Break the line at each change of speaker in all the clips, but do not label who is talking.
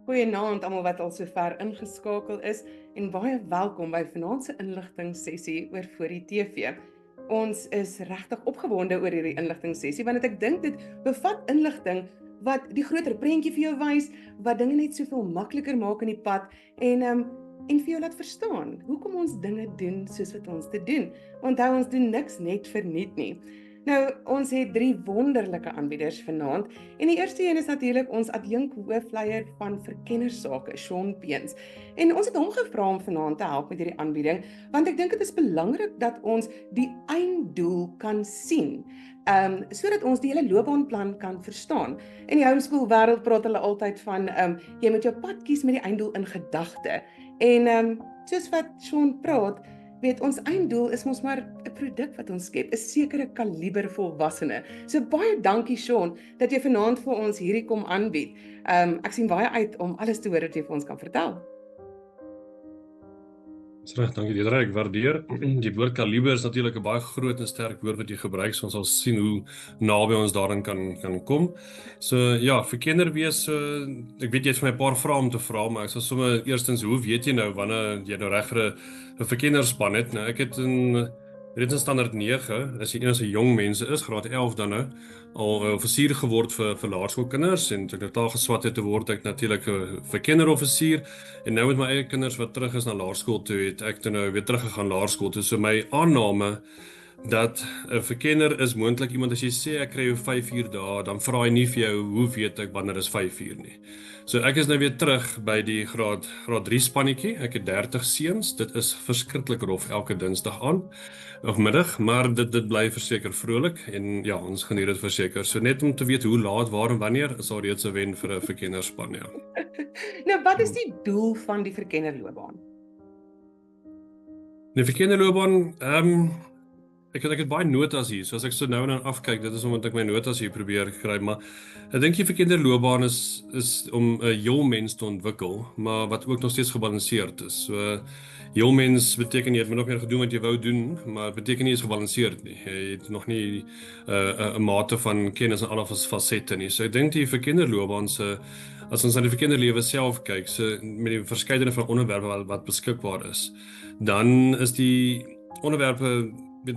Goeienaand almal wat al sover ingeskakel is en baie welkom by vanaand se inligtingsessie oor voor die TV. Ons is regtig opgewonde oor hierdie inligtingsessie want ek dink dit bevat inligting wat die groter prentjie vir jou wys, wat dinge net soveel makliker maak in die pad en vir jou laat verstaan hoekom ons dinge doen soos wat ons dit doen. Onthou, ons doen niks net verniet nie. Nou, ons het 3 wonderlike aanbieders vanaand en die eerste een is natuurlik ons adjunk hoofleier van verkennersake, Shaun Peens. En ons het hom gevra om vanaand te help met hierdie aanbieding, want ek dink dit is belangrik dat ons die einddoel kan sien, sodat ons die hele loopbaanplan kan verstaan. In die homeschool wêreld praat hulle altyd van jy moet jou pad kies met die einddoel in gedagte. En soos wat Shaun praat, weet ons einddoel is mos maar 'n produk wat ons skep, 'n sekere kaliber volwassene. So baie dankie Shaun dat jy vanaand vir ons hierdie kom aanbied. Ek sien baie uit om alles te hoor wat jy vir ons kan vertel.
Reg, dankie Deidre, ek waardeer. Die woord kaliber is natuurlik 'n baie groot en sterk woord wat jy gebruik, so ons sal sien hoe naby ons daarin kan kom. So ja, verkenner wees, ek weet jy het vir my 'n paar vrae om te vra, maar ek sal sommer eerstens, hoe weet jy nou wanneer jy nou reg vir 'n verkennerspan het? Nou ek het reeds in standaard 9, as jy een as 'n jong mense is, graad 11 dan nou, al offisier geword vir laerskoolkinders en toe ek daar geswat het te word ek natuurlik 'n verkenneroffisier en nou met my eie kinders wat terug is na laerskool toe het ek toe nou weer teruggegaan laerskool toe. So my aanname dat 'n verkenner is moontlik iemand as jy sê ek kry jou 5 uur dae, dan vra hy nie vir jou hoe weet ek wanneer is 5 uur nie. So ek is nou weer terug by die graad 3 spannetjie. Ek het 30 seuns. Dit is verskriklik rof elke Dinsdag aan of middag, maar dit bly verseker vrolik en ja, ons geniet dit verseker. So net om te weet hoe laat, waar en wanneer is al reeds 'n wen vir 'n verkennerspan, ja.
Nou, wat is die doel van die verkennerloopbaan?
Die verkennerloopbaan, ek het baie notas hier, so as ek so nou en dan afkyk, dit is omdat ek my notas hier probeer kry, maar ek dink die verkennerloopbaan is om 'n jong mens te ontwikkel, maar wat ook nog steeds gebalanseerd is. So jong mens beteken jy het nog meer gedoen wat jy wou doen, maar beteken nie is gebalanseerd nie. Jy het nog nie 'n mate van kennis en ander fasette nie. So ek dink die verkennerloopbaan as ons na die verkennerlewe self kyk, so met die verskeidenheid van onderwerpe wat beskikbaar is, dan is die onderwerpe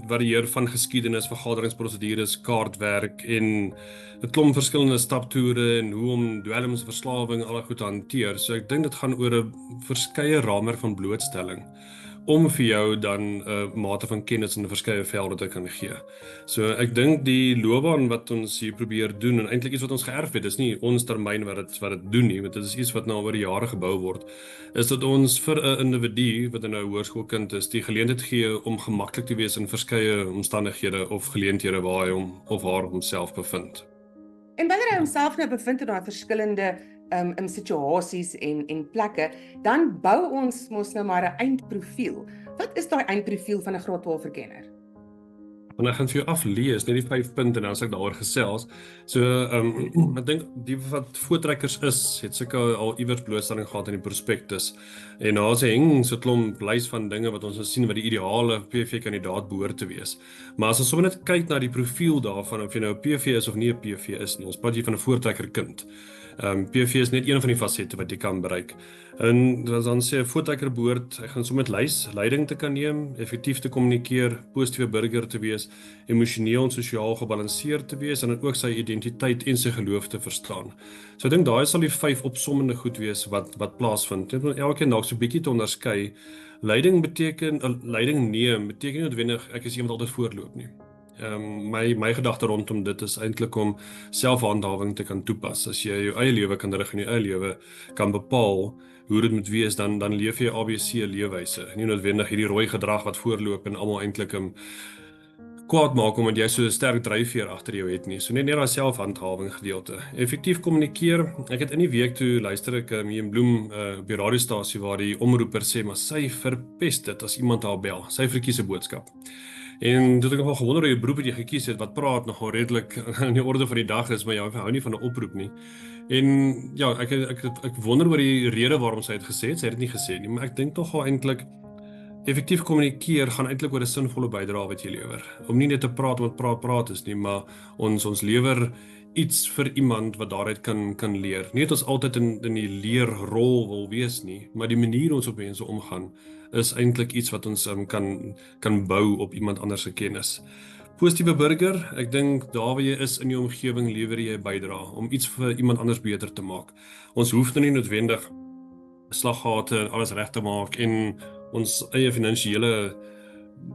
varieer van geskiedenis, vergaderingsprosedures, kaartwerk en 'n klomp verskillende staptoere en hoe om dwelms, verslawing, al goed te hanteer. So ek dink dit gaan oor 'n verskeie raamwerk van blootstelling om vir jou dan 'n mate van kennis in 'n verskeie velde te kan gee. So ek dink die loopbaan wat ons hier probeer doen en eintlik iets wat ons geërf het, dis nie ons termyn wat dit doen nie, want dit is iets wat nou oor die jare gebou word, is dat ons vir 'n individu wat nou 'n hoërskoolkind is, die geleentheid gee om gemaklik te wees in verskeie omstandighede of geleenthede waar hy hom of haar homself bevind.
En wanneer hy homself nou bevind in daai verskillende in situasies en plekke, dan bou ons mos nou maar 'n eindprofiel. Wat is daai eindprofiel van 'n graad 12 verkenner?
En ek gaan vir jou aflees, net die 5 punte en dan as ek daaroor gesels. So, ek dink die wat voortrekkers is, het sulke al iewers blootstelling gehad in die prospektus. En daar is 'n heng so 'n klomp lys van dinge wat ons sien wat die ideale PV-kandidaat behoort te wees. Maar as ons sommer net kyk na die profiel daarvan, of jy nou 'n PV is of nie 'n PV is nie, ons praat hier van 'n voortrekkerkind. PV is net een van die fasette wat jy kan bereik. En dan sê 'n voortrekker behoort, ek gaan sommer met leiding te kan neem, effektief te kommunikeer, positiewe burger te wees, emosioneel en sosiaal gebalanseerd te wees en dan ook sy identiteit en sy geloof te verstaan. So ek dink daai sal die 5 opsommende goed wees wat plaasvind. Net om elkeen dalk so 'n bietjie te onderskei. Leiding neem beteken nie noodwendig ek is iemand wat altyd voorloop nie. My gedagte rondom dit is eintlik om selfhandhawing te kan toepas. As jy jou eie lewe kan rig en jou eie lewe kan bepaal hoe dit moet wees, dan leef jy ABC leefwyse. Nie noodwendig hierdie rooi gedrag wat voorloop en almal eintlik kwaad maak omdat jy so 'n sterk dryfveer agter jou het nie. So net daai selfhandhawing gedeelte. Effektief kommunikeer. Ek het in die week toe luister ek hier in Bloem op die radiostasie waar die omroeper sê maar sy verpest dit as iemand haar bel. Sy verkies 'n boodskap. En toe het ek nogal gewonder hoe die beroep wat jy gekies het, wat praat nogal redelik in die orde van die dag is, maar ja, ek hou nie van 'n oproep nie. En ja, ek wonder oor die rede waarom sy het gesê het, sy het dit nie gesê nie, maar ek dink nogal eintlik effektief kommunikeer gaan eintlik oor 'n sinvolle bydrae wat jy lewer. Om nie net te praat wat praat is nie, maar ons lewer iets vir iemand wat daaruit kan leer. Nie dat ons altyd in die leerrol wil wees nie, maar die manier ons op mense omgaan is eintlik iets wat ons kan bou op iemand anders se kennis. Positiewe burger, ek dink daar waar jy is in jou omgewing lewer jy 'n bydrae om iets vir iemand anders beter te maak. Ons hoef nou nie noodwendig slaggate en alles reg te maak en ons eie finansiële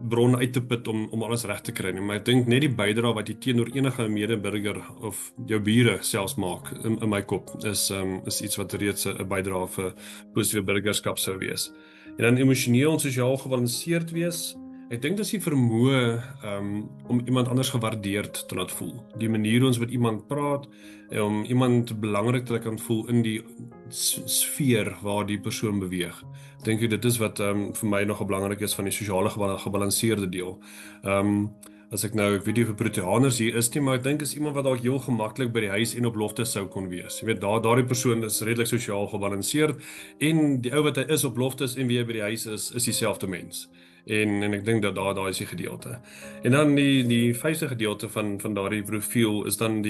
bron uit te put om alles reg te kry nie, maar ek dink net die bydrae wat jy teenoor enige medeburger of jou bure selfs maak in my kop is iets wat reeds 'n bydrae vir positiewe burgerskap sou wees. En dan emosioneel en sosiaal gebalanseerd wees. Ek dink dis die vermoë om iemand anders gewaardeerd te laat voel. Die manier ons met iemand praat, om iemand belangrik te kan voel in die sfeer waar die persoon beweeg. Dink ek dit is wat vir my nogal belangrik is van die sosiale gebalanseerde deel. As ek weet nie of Proteaners hier is nie, maar ek dink is iemand wat dalk heel gemaklik by die huis en op loftes sou kon wees. Jy weet, daardie persoon is redelik sosiaal gebalanseerd en die ou wat hy is op loftes en wie hy by die huis is dieselfde mens. En ek dink dat daar is die gedeelte. En dan die vyfde gedeelte van daardie profiel is dan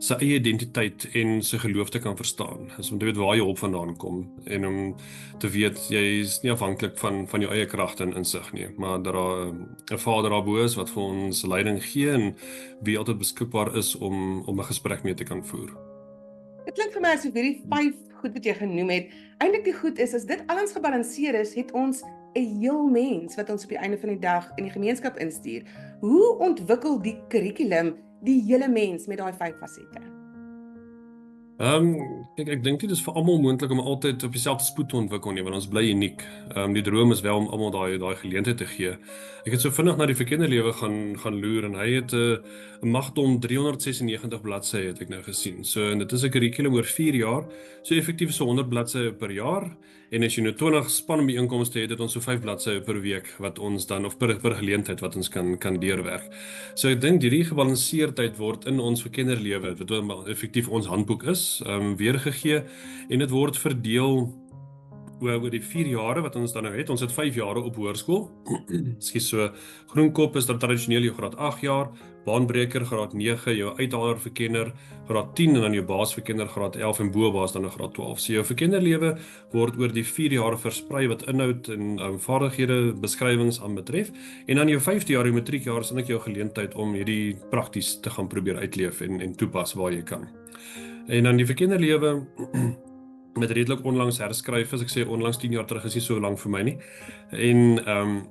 sy eie identiteit en sy geloof te kan verstaan. Om te weet waar jy op vandaan kom en om te weet jy is nie afhanklik van jou eie kragte en insig nie, maar dat daar 'n Vader daarbo is wat vir ons leiding gee en wie altyd beskikbaar is om 'n gesprek mee te kan voer.
Dit klink vir my asof hierdie 5 goed wat jy genoem het, eintlik die goed is as dit alles gebalanseer is, het ons 'n heel mens wat ons op die einde van die dag in die gemeenskap instuur. Hoe ontwikkel die kurrikulum die hele mens met daai 5 fasette?
Ek dink dit is vir almal moontlik om altyd op dieselfde spoed te ontwikkel nie, want ons bly uniek. Die droom is wel om almal daai geleentheid te gee. Ek het so vinnig na die verkinderlewe gaan loer en hy het 'n magdom 396 bladsye het ek nou gesien. So en dit is 'n kurrikulum oor 4 jaar, so effektief so 100 bladsye per jaar. En as jy nou 20 spanbijeenkomste het ons so 5 bladsye per week wat ons dan of per geleentheid wat ons kan deurwerk. So ek dink hierdie gebalanseerdheid word in ons verkinderlewe, wat effektief ons handboek is, weergegee en dit word verdeel oor die 4 jare wat ons dan nou het. Ons het 5 jare op hoërskool. Ekskuus, so groenkop is dan tradisioneel jou graad 8 jaar, baanbreker graad 9, jou uithaler vir kenner graad 10 en dan jou baas vir kenner graad 11 en bo-baas dan graad 12. So jou verkinderlewe word oor die 4 jare versprei wat inhoud en vaardighede beskrywings aan betref. En dan jou 5de jaar, jou matriekjaar, is eintlik jou geleentheid om hierdie prakties te gaan probeer uitleef en toepas waar jy kan. En dan die verkinderlewe met redelik onlangs herskryf, as ek sê onlangs 10 jaar terug is nie so lank vir my nie. En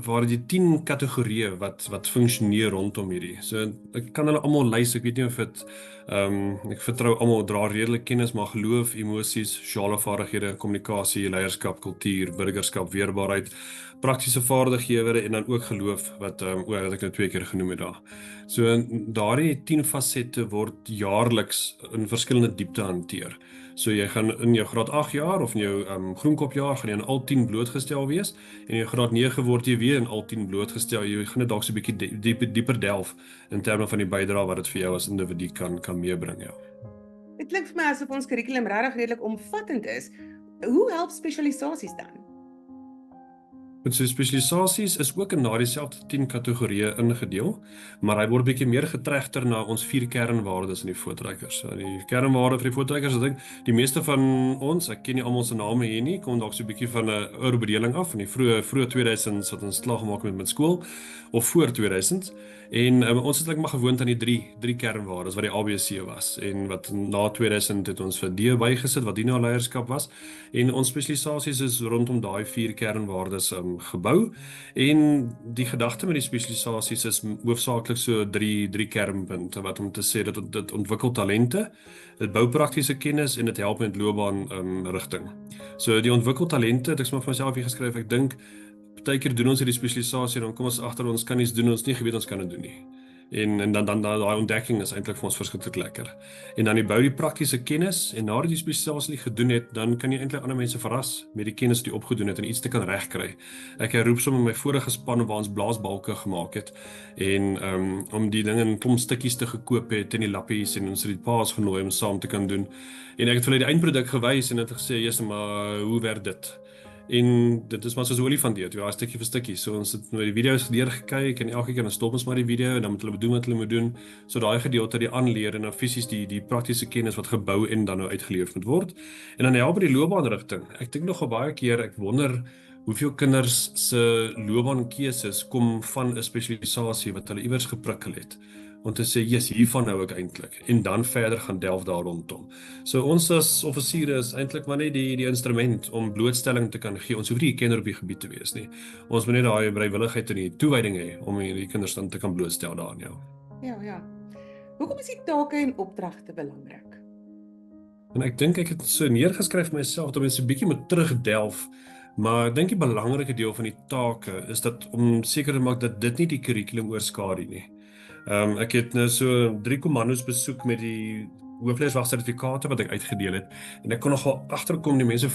waar die 10 kategorieë wat funksioneer rondom hierdie. So ek kan hulle almal lys, ek weet nie of dit ek vertrou almal dra redelik kennis, maar geloof, emosies, sosiale vaardighede, kommunikasie, leierskap, kultuur, burgerskap, weerbaarheid, praktiese vaardighede en dan ook geloof wat ek nou 2 keer genoem het daar. So daardie 10 fasette word jaarliks in verskillende diepte hanteer. So jy gaan in jou graad 8 jaar of in jou groenkopjaar gaan jy in al 10 blootgestel wees en in jou graad 9 word jy weer in al 10 blootgestel. Jy gaan net dalk so 'n bietjie dieper delf in terme van die bydrae wat dit vir jou as individu kan meebring, ja.
Dit klink vir my asof ons kurrikulum regtig redelik omvattend is. Hoe help spesialisasies dan?
Met so spesialisasies is ook in daardie selfde 10 kategorieë ingedeel, maar hy word bietjie meer getregter na ons 4 kernwaardes in die voortrekkers. So die kernwaarde vir die voortrekkers, ek dink die meeste van ons, ek ken nie almal se name hier nie, kom dalk so 'n bietjie van 'n ouer bedeling af van die vroeë 2000s wat ons slag gemaak met skool of voor 2000s. En ons het maar gewoond aan die drie kernwaardes wat die ABC was en wat na 2000 het ons vir D bygesit wat dienaar leierskap was en ons spesialisasies is rondom daai 4 kernwaardes gebou en die gedagte met die spesialisasies is hoofsaaklik so drie kernpunte wat om te sê dat dit ontwikkel talente, dit bou praktiese kennis en dit help met loopbaan rigting. So die ontwikkel talente, het ek sommer vir myself hier geskryf, ek dink partykeer doen ons hierdie spesialisasie en dan kom ons agter ons kan iets doen ons nie geweet ons kan dit doen nie. En dan daai ontdekking is eintlik vir ons verskriklik lekker. En dan jy bou die praktiese kennis en nadat jy die spesialisasie gedoen het, dan kan jy eintlik ander mense verras met die kennis wat jy opgedoen het en iets te kan regkry. Ek roep sommer my vorige span waar ons blaasbalke gemaak het en om die dinge in klomp stukkies te gekoop het en die lappies en ons het die paas genooi om saam te kan doen. En ek het vir hulle die eindproduk gewys en het gesê, "Jesus, maar hoe werk dit?" En dit is maar soos 'n olifant eet, ja, stukkie vir stukkie. So ons het nou die video's deurgekyk en elke keer dan stop ons maar die video en dan moet hulle doen wat hulle moet doen. So daai gedeelte die aanleer en dan fisies die praktiese kennis wat gebou en dan nou uitgeleef moet word. En dan help by die loopbaanrigting. Ek dink nogal baie keer, ek wonder hoeveel kinders se loopbaankeuses kom van 'n spesialisasie wat hulle iewers geprikkel het. Om te sê, yes, hiervan hou ek eintlik. En dan verder gaan delf daar rondom. So ons as offisiere is eintlik maar net die instrument om blootstelling te kan gee. Ons hoef nie 'n kenner op die gebied te wees nie. Ons moet net daai vrywilligheid en die toewyding hê om die kinders dan te kan blootstel daarin, ja.
Ja. Hoekom is die take en opdragte belangrik?
En ek dink ek het so neergeskryf vir myself dat mense 'n bietjie moet terugdelf. Maar ek dink die belangrike deel van die take is dat om seker te maak dat dit nie die kurrikulum oorskadu nie. Ek het nou so 3 kommandos besoek met die hoofleerwag-sertifikate wat ek uitgedeel het en ek kon nogal agterkom die mense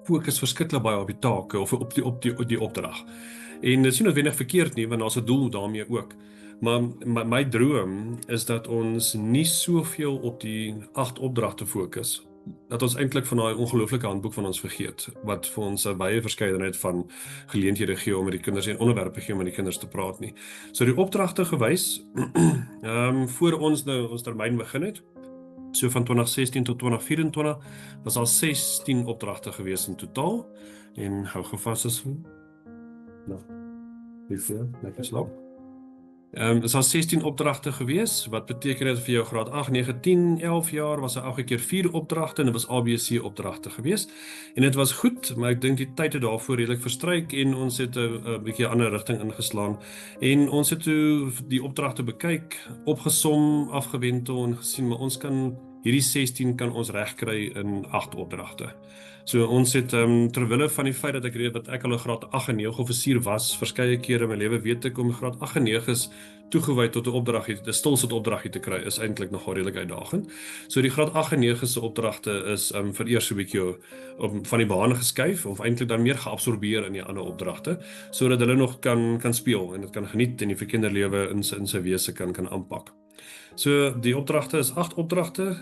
fokus verskriklik baie op die take of op die opdrag. En dit is nie noodwendig verkeerd nie, want daar's 'n doel daarmee ook. Maar my droom is dat ons nie soveel op die 8 opdragte fokus dat ons eintlik van daai ongelooflike handboek van ons vergeet wat vir ons 'n baie verskeidenheid van geleenthede gee om met die kinders en onderwerpe gee om met die kinders te praat nie. So die opdragte gewys voor ons nou ons termyn begin het. So van 2016 tot 2024 was al 16 opdragte gewees in totaal en hou gevas is nou. Lekker slaap. Is al 16 opdragte gewees, wat beteken dat vir jou graad 8, 9, 10, 11 jaar was elke keer 4 opdragte en dit was ABC opdragte gewees. En dit was goed, maar ek dink die tyd het daarvoor redelik verstryk en ons het 'n bietjie ander rigting ingeslaan. En ons het toe die opdragte bekyk, opgesom, afgewentel en gesien, maar ons kan hierdie 16 kan ons regkry in 8 opdragte. So ons het terwille van die feit dat ek al 'n graad 8 en 9 offisier was, verskeie kere in my lewe weet ek om graad 8 en 9 is toegewy tot 'n opdrag, 'n stilsit opdragie te kry is eintlik nogal redelik uitdagend. So die graad 8 en 9 se opdragte is vir eers 'n bietjie van die bane geskuif of eintlik dan meer geabsorbeer in die ander opdragte sodat hulle nog kan speel en dit kan geniet en die vir kinderlewe in sy wese kan aanpak. So die opdragte is 8 opdragte,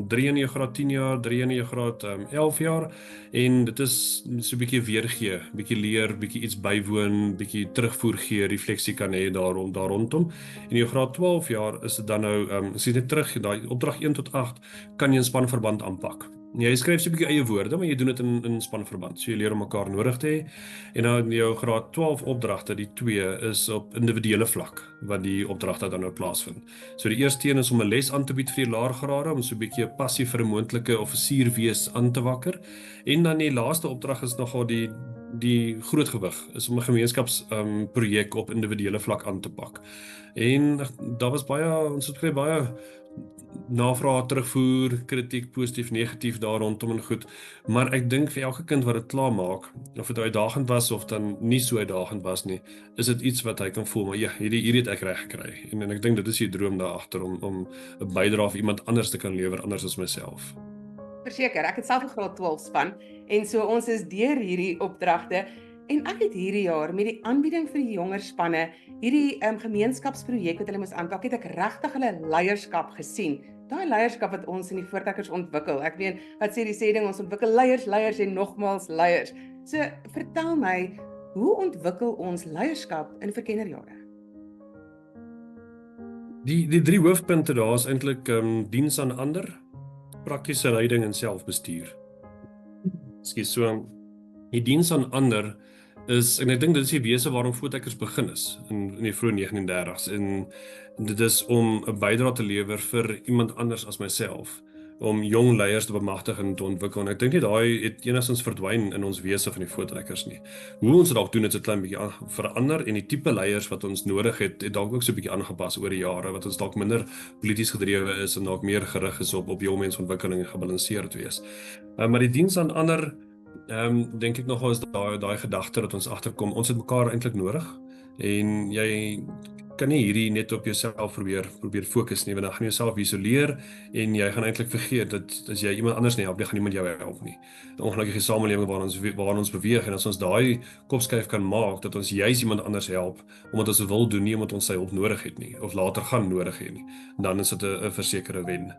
3 in jou graad 10 jaar, 3 in jou graad 11 jaar en dit is so 'n bietjie weergee, bietjie leer, bietjie iets bywoon, bietjie terugvoer gee, refleksie kan hê daar rondom. En in jou graad 12 jaar is dit dan nou as jy net terug daai opdrag 1 tot 8 kan jy in spanverband aanpak. Jy skryf so 'n bietjie eie woorde, maar jy doen dit in spanverband. So jy leer om mekaar nodig te hê. En dan in jou graad 12 opdragte, die 2 is op individuele vlak wat die opdragte dan nou plaasvind. So die eerste een is om 'n les aan te bied vir die laergrade om so 'n bietjie 'n passie vir 'n moontlike offisier wees aan te wakker. En dan die laaste opdrag is nogal die groot gewig is om 'n gemeenskapsprojek op individuele vlak aan te pak. En daar was ons het kry baie navraag, terugvoer, kritiek, positief, negatief daar rondom en goed. Maar ek dink vir elke kind wat dit klaar maak, of dit uitdagend was of dan nie so uitdagend was nie, is dit iets wat hy kan voel, maar ja, hierdie het ek reg gekry. En ek dink dit is die droom daar agter om 'n bydrae vir iemand anders te kan lewer anders as myself.
Verseker, ek het self 'n graad 12 span en so ons is deur hierdie opdragte en ek het hierdie jaar met die aanbieding vir die jonger spanne, hierdie gemeenskapsprojek wat hulle moes aanpak, het ek regtig hulle leierskap gesien. Daai leierskap wat ons in die voortrekkers ontwikkel. Ek weet, wat sê die sê ding, ons ontwikkel leiers en nogmaals leiers. So, vertel my, hoe ontwikkel ons leierskap in verkennerjare?
Die 3 hoofpunte daar is eintlik diens aan ander, praktiese leiding en selfbestuur. Ekskuus, so die diens aan ander is, en ek dink dit is die wese waarom voortrekkers begin is in die vroeë 39s en dit is om 'n bydrae te lewer vir iemand anders as myself, om jong leiers te bemagtig en te ontwikkel. En ek dink nie daai het enigstens verdwyn in ons wese van die voortrekkers nie. Hoe ons dit dalk doen het 'n klein bietjie verander en die tipe leiers wat ons nodig het dalk ook so 'n bietjie aangepas oor die jare, wat ons dalk minder polities gedrewe is en dalk meer gerig is op jong mensontwikkeling en gebalanseerd wees. Maar die diens aan ander dink ek nogal is daai gedagte dat ons agterkom, ons het mekaar eintlik nodig en jy kan nie hierdie net op jouself probeer fokus nie, want dan gaan jy jouself isoleer en jy gaan eintlik vergeet dat as jy iemand anders nie help, dan gaan niemand jou help nie. 'n Ongelukkige samelewing waarin ons beweeg en as ons daai kopskuif kan maak dat ons juis iemand anders help omdat ons wil doen, nie omdat ons sy hulp nodig het nie of later gaan nodig hê nie, dan is dit 'n versekerde wen.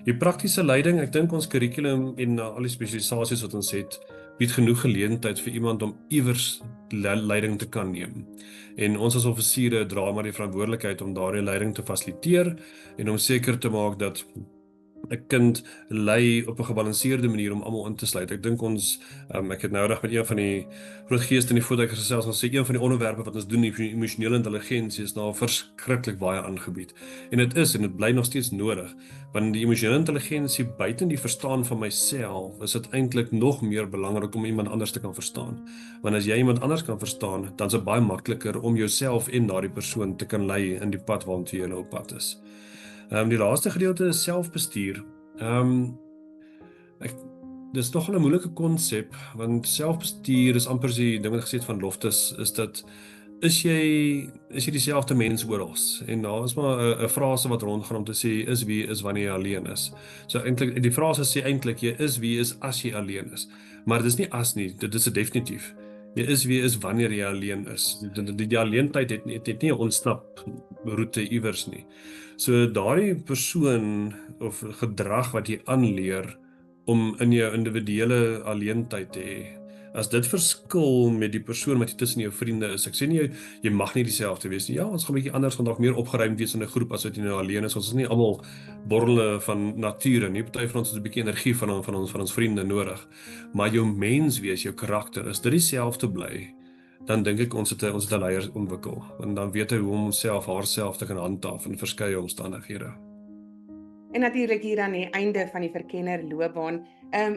Die praktiese leiding, ek dink ons kurrikulum en al die spesialisasies wat ons het, bied genoeg geleentheid vir iemand om iewers leiding te kan neem. En ons as offisiere dra maar die verantwoordelikheid om daardie leiding te fasiliteer en om seker te maak dat 'n kind lei op 'n gebalanseerde manier om almal in te sluit. Ek dink ons, ek het nou reg met een van die groot geeste in die voortrekker gesels, ons sê een van die onderwerpe wat ons doen, die emosionele intelligensie, is nou verskriklik baie aangebied. En dit bly nog steeds nodig, want die emosionele intelligensie buiten die verstaan van myself, is dit eintlik nog meer belangrik om iemand anders te kan verstaan. Want as jy iemand anders kan verstaan, dan is dit baie makliker om jouself en daardie persoon te kan lei in die pad waartoe jy nou op pad is. Die laaste gedeelte is selfbestuur. Dis nogal 'n moeilike konsep, want selfbestuur is amper die ding wat gesê het van Loftus, is dat is jy dieselfde mens oral? En daar is maar 'n frase wat rondgaan om te sê is wie is wanneer jy alleen is. So eintlik die frase sê eintlik jy is wie is as jy alleen is. Maar dis nie as nie, dit is 'n definitief. Jy is wie is wanneer jy alleen is. Die alleentyd het nie 'n ontsnap roete iewers nie. So daardie persoon of gedrag wat jy aanleer om in jou individuele alleentyd te hê, as dit verskil met die persoon wat jy tussen jou vriende is, ek sê nie jy mag nie dieselfde wees nie. Ja, ons gaan 'n bietjie anders, gaan dalk meer opgeruimd wees in 'n groep as wat jy nou alleen is. Ons is nie almal borrele van nature nie. Party van ons het 'n bietjie energie van ons vriende nodig. Maar jou menswees, jou karakter, is dit dieselfde bly, dan dink ek ons het 'n leier ontwikkel, en dan weet hy hoe om homself, haarself te kan handhaaf in verskeie omstandighede.
En natuurlik hier aan die einde van die verkenner loopbaan,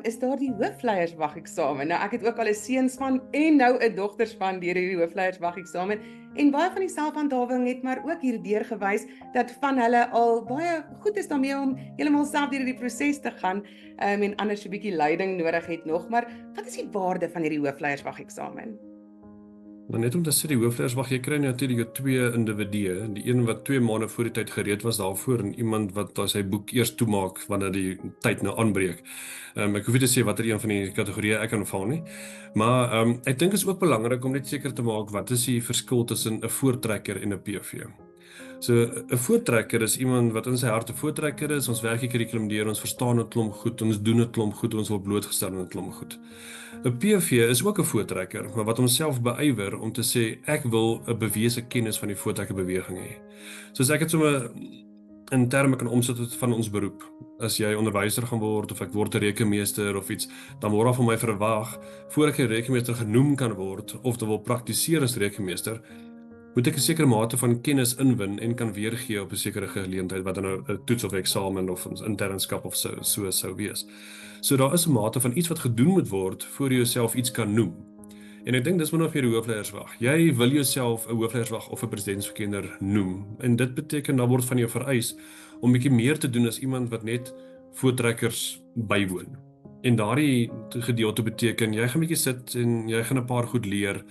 is daar die hoofleierswag-eksamen. Nou ek het ook al 'n seunspan en nou 'n dogterspan deur hierdie hoofleierswag-eksamen, en baie van die selfhandhawing het maar ook hierdeur gewys dat van hulle al baie goed is daarmee om heeltemal self deur die proses te gaan, en anders 'n bietjie leiding nodig het nog. Maar wat is die waarde van hierdie hoofleierswag-eksamen?
Maar net om te sê die hoofleierswag, jy kry natuurlik jou twee individue, die een wat 2 maande voor die tyd gereed was daarvoor en iemand wat sy boek eers toemaak wanneer die tyd nou aanbreek. Ek hoef nie te sê watter een van die kategorieë ek kan val nie, maar ek dink is ook belangrik om net seker te maak wat is die verskil tussen 'n voortrekker en 'n PV. So 'n voortrekker is iemand wat in sy hart 'n voortrekker is. Ons werk die kurrikulum deur, ons verstaan 'n klomp goed, ons doen 'n klomp goed, ons word blootgestel aan 'n klomp goed. 'n PV is ook 'n voortrekker, maar wat homself beywer om te sê ek wil 'n bewese kennis van die voortrekkerbeweging hê. Soos ek het sommer in terme kan omsit van ons beroep. As jy onderwyser gaan word of ek word 'n rekenmeester of iets, dan word daar van my verwag voor ek 'n rekenmeester genoem kan word of te wil praktiseer as rekenmeester, moet ek 'n sekere mate van kennis inwin en kan weergee op 'n sekere geleentheid, wat dan nou 'n toets of eksamen of ons internskap of so sou wees. So daar is 'n mate van iets wat gedoen moet word voor jy jouself iets kan noem. En ek dink dis maar nog vir die hoofleierswag. Jy wil jouself 'n hoofleierswag of 'n presidentsverkenner noem. En dit beteken dan word van jou vereis om 'n bietjie meer te doen as iemand wat net voortrekkers bywoon. En daardie gedeelte beteken jy gaan 'n bietjie sit en jy gaan 'n paar goed leer.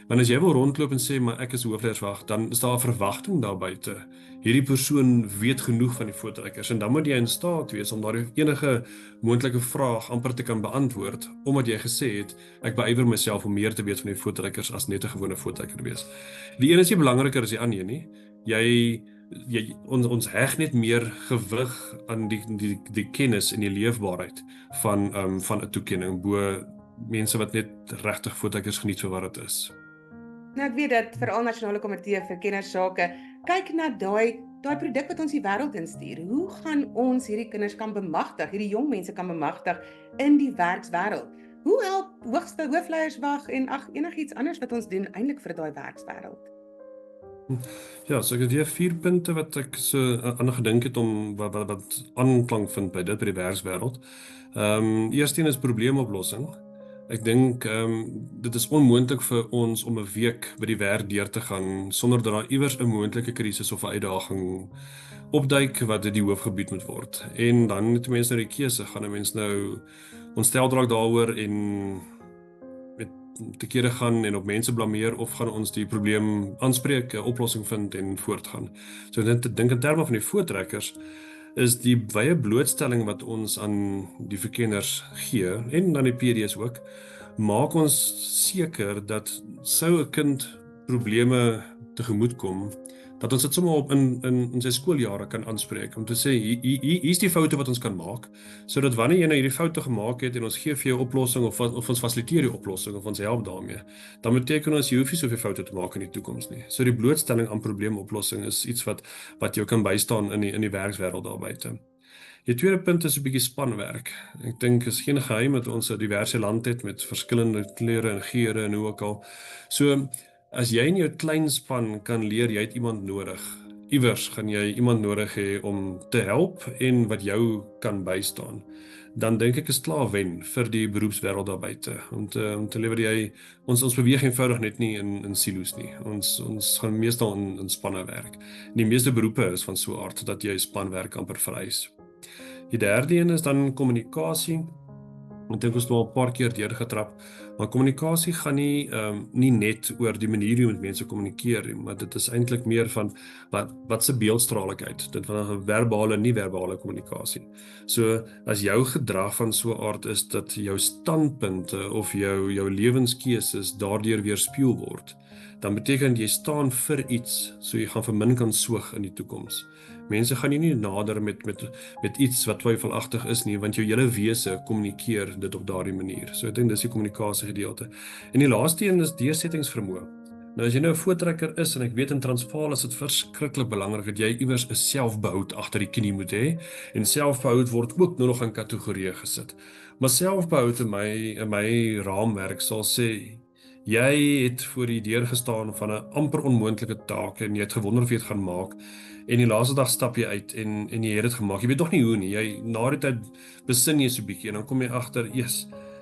Want as jy wil rondloop en sê maar ek is hoofleierswag, dan is daar 'n verwagting daar buite. Hierdie persoon weet genoeg van die voortrekkers en dan moet jy in staat wees om daardie enige moontlike vraag amper te kan beantwoord, omdat jy gesê het ek beywer myself om meer te weet van die voortrekkers as net 'n gewone voortrekker wees. Die een is nie belangriker as die ander nie. Ons heg net meer gewig aan die kennis en die leefbaarheid van 'n toekenning bo mense wat net regtig voortrekkers geniet vir wat dit is.
Nou ek weet dat veral Nasionale Komitee vir Kindersake kyk na daai produk wat ons die wêreld instuur. Hoe gaan ons hierdie kinders kan bemagtig, hierdie jong mense kan bemagtig in die werkswêreld? Hoe help hoogste hoofleierswag en enigiets anders wat ons doen eintlik vir daai werkswêreld?
Ja, so ek het hier 4 punte wat ek so aan gedink het om wat aanklank vind by die werkswêreld. Eerstens is probleemoplossing. Ek dink dit is onmoontlik vir ons om 'n week by die werk deur te gaan sonder dat daar iewers 'n moontlike krisis of 'n uitdaging opduik wat dit die hoofgebied moet word. En dan het mense nou die keuse, gaan 'n mens nou ontstel draak daaroor en met te kere gaan en op mense blameer, of gaan ons die probleem aanspreek, 'n oplossing vind en voortgaan. So ek dink in terme van die voortrekkers is die wye blootstelling wat ons aan die verkenners gee, en aan die PD's ook, maak ons seker dat sou 'n kind probleme tegemoet kom, dat ons dit sommer op in sy skooljare kan aanspreek om te sê hier's die foute wat ons kan maak, sodat wanneer jy nou hierdie foute gemaak het en ons gee vir jou 'n oplossing of ons fasiliteer die oplossing of ons help daarmee, dan beteken ons jy hoef nie soveel foute te maak in die toekoms nie. So die blootstelling aan probleemoplossing is iets wat jou kan bystaan in die werkswêreld daar buite. Die tweede punt is 'n bietjie spanwerk. Ek dink is geen geheim dat ons 'n diverse land het met verskillende kleure en geure en hoe ook al. So as jy in jou klein span kan leer jy het iemand nodig. Iewers gaan jy iemand nodig hê om te help en wat jou kan bystaan. Dan dink ek is klaar wen vir die beroepswêreld daar buite. Om te lewer jy ons beweeg eenvoudig net nie in silo's nie. Ons gaan meestal in spanne werk. Die meeste beroepe is van so 'n aard dat jy spanwerk amper vereis. Die derde een is dan kommunikasie. Ek dink ons het al 'n paar keer deurgetrap, maar kommunikasie gaan nie net oor die manier hoe met mense kommunikeer nie, maar dit is eintlik meer van wat se beeldstraligheid, dit van verbale en nie-verbale kommunikasie. So as jou gedrag van so 'n aard is dat jou standpunte of jou lewenskeuses daardeur weerspieël word, dan beteken jy staan vir iets, so jy gaan vir min kan soog in die toekoms. Mense gaan nie nader met iets wat twyfelagtig is nie, want jou hele wese kommunikeer dit op daardie manier. So ek dink dis die kommunikasie gedeelte. En die laaste een is deursettingsvermoë. Nou as jy nou 'n voortrekker is en ek weet in Transvaal is dit verskriklik belangrik dat jy iewers 'n selfbehoud agter die knie moet hê en selfbehoud word ook nog in kategorieë gesit. Maar selfbehoud in my raamwerk sal sê jy het voor die deur gestaan van 'n amper onmoontlike taak en jy het gewonder of jy dit gaan maak. En die laaste dag stap jy uit en jy het dit gemaak. Jy weet nog nie hoe nie. Jy na die tyd besin jy so 'n bietjie en dan kom jy agter,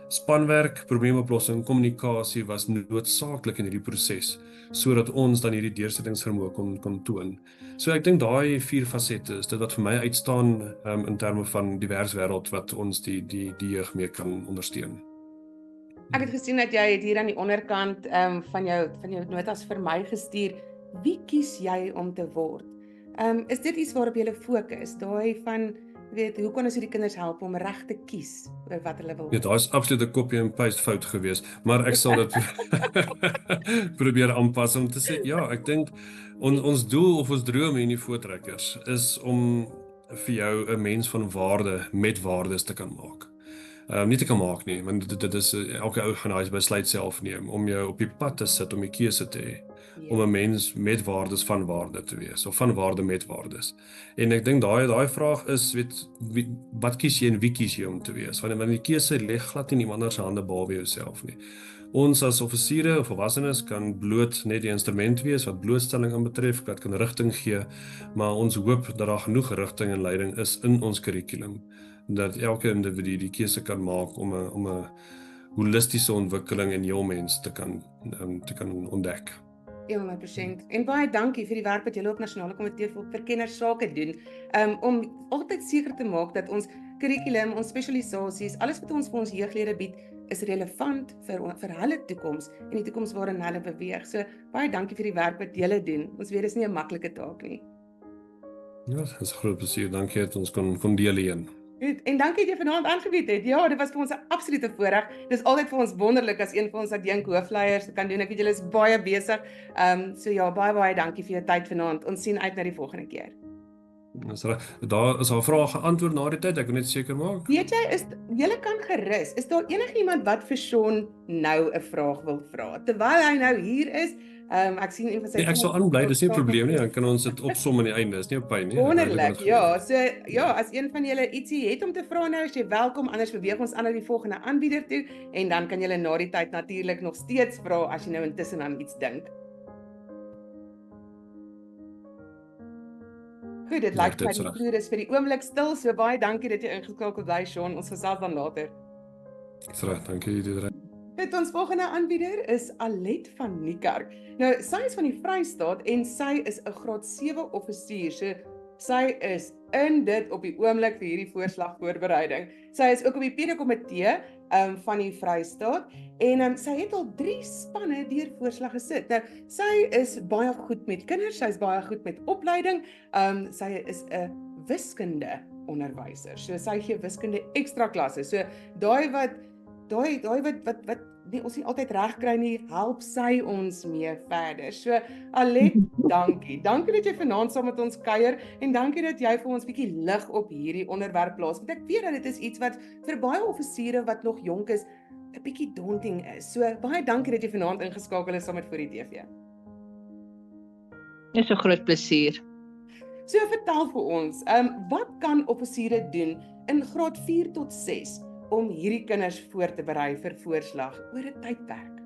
spanwerk, probleemoplossing, kommunikasie was noodsaaklik in hierdie proses sodat ons dan hierdie deursettingsvermoë kon toon. So ek dink daai 4 fasette is dit wat vir my uitstaan in terme van divers wêreld wat ons die jeug mee kan ondersteun.
Ek het gesien dat jy het hier aan die onderkant van jou notas vir my gestuur. Wie kies jy om te word? Is dit iets waarop jy fokus? Daai van, hoe kan ons hierdie kinders help om reg te kies oor wat hulle wil?
Ja, daar is absoluut 'n copy and paste fout gewees, maar ek sal dit probeer aanpas om te sê, ja, ek dink ons doel of ons droom in die voortrekkers is om vir jou 'n mens van waarde met waardes te kan maak. Nie te kan maak nie, want dit is elke ou gaan daai besluit self neem om jou op die pad te sit om die keuse te hê. Om 'n mens met waardes van waarde te wees of van waarde met waardes. En ek dink daai vraag is wat kies jy en wie kies jy om te wees? Want die keuse lê glad nie in iemand anders se hande behalwe jouself nie. Ons as offisiere of volwassenes kan bloot net die instrument wees wat blootstelling aanbetref, wat kan rigting gee, maar ons hoop dat daar genoeg rigting en leiding is in ons kurrikulum dat elke individu die keuse kan maak om 'n holistiese ontwikkeling in jou mens te kan ontdek.
100%. En baie dankie vir die werk wat julle op Nasionale Komitee vir Kennersake doen, om altyd seker te maak dat ons kurrikulum, ons spesialisasies, alles wat ons vir ons jeuglede bied, is relevant vir hulle toekoms en die toekoms waarin hulle beweeg. So baie dankie vir die werk wat julle doen. Ons weet dis nie 'n maklike taak nie.
Ja, dit is 'n groot plesier. Dankie dat ons kon deel hierin.
Goed, en dankie dat jy vanaand aangebied het. Ja, dit was vir ons 'n absolute voorreg. Dis altyd vir ons wonderlik as een van ons adjunk hoofleiers kan doen. Ek weet julle is baie besig. So ja, baie dankie vir jou tyd vanaand. Ons sien uit na die volgende keer.
Daar is al vrae geantwoord na die tyd. Ek wil net seker maak.
Weet jy, julle kan gerus. Is daar enigiemand wat vir Shaun nou 'n vraag wil vra terwyl hy nou hier is? Ek sien een van sy
Ek sal aanbly, dis nie 'n probleem nie. Dan kan ons dit opsom aan die einde. Dis nie 'n pyn nie.
Wonderlik. Ja, so ja, as een van julle ietsie het om te vra nou, is jy welkom. Anders beweeg ons aan na die volgende aanbieder toe en dan kan julle na die tyd natuurlik nog steeds vra as jy nou intussen aan iets dink. Goed, dit lyk my die vloer is vir die oomblik stil. So baie dankie dat jy ingeskakel bly, Shaun. Ons gesels dan later.
Reg, dankie Diederik.
Ons volgende aanbieder is Alet van Niekerk. Nou, sy is van die Vrystaat en sy is 'n graad 7 offisier. So sy is in dit op die oomblik vir hierdie voorslagvoorbereiding. Sy is ook op die PD-komitee van die Vrystaat en sy het al 3 spanne deur voorslag gesit. Nou, sy is baie goed met kinders, sy is baie goed met opleiding. Sy is 'n wiskunde onderwyser. So sy gee wiskunde ekstra klasse. So daai wat ons nie altyd reg kry nie, help sy ons mee verder. So Alet, dankie. Dankie dat jy vanaand saam met ons kuier en dankie dat jy vir ons bietjie lig op hierdie onderwerp plaas. Want ek weet dat dit is iets wat vir baie offisiere wat nog jonk is, 'n bietjie daunting is. So baie dankie dat jy vanaand ingeskakel is saam met Voor die TV.
Dit is 'n groot plesier.
So vertel vir ons, wat kan offisiere doen in graad 4 tot 6 om hierdie kinders voor te berei vir voorslag oor 'n tydperk?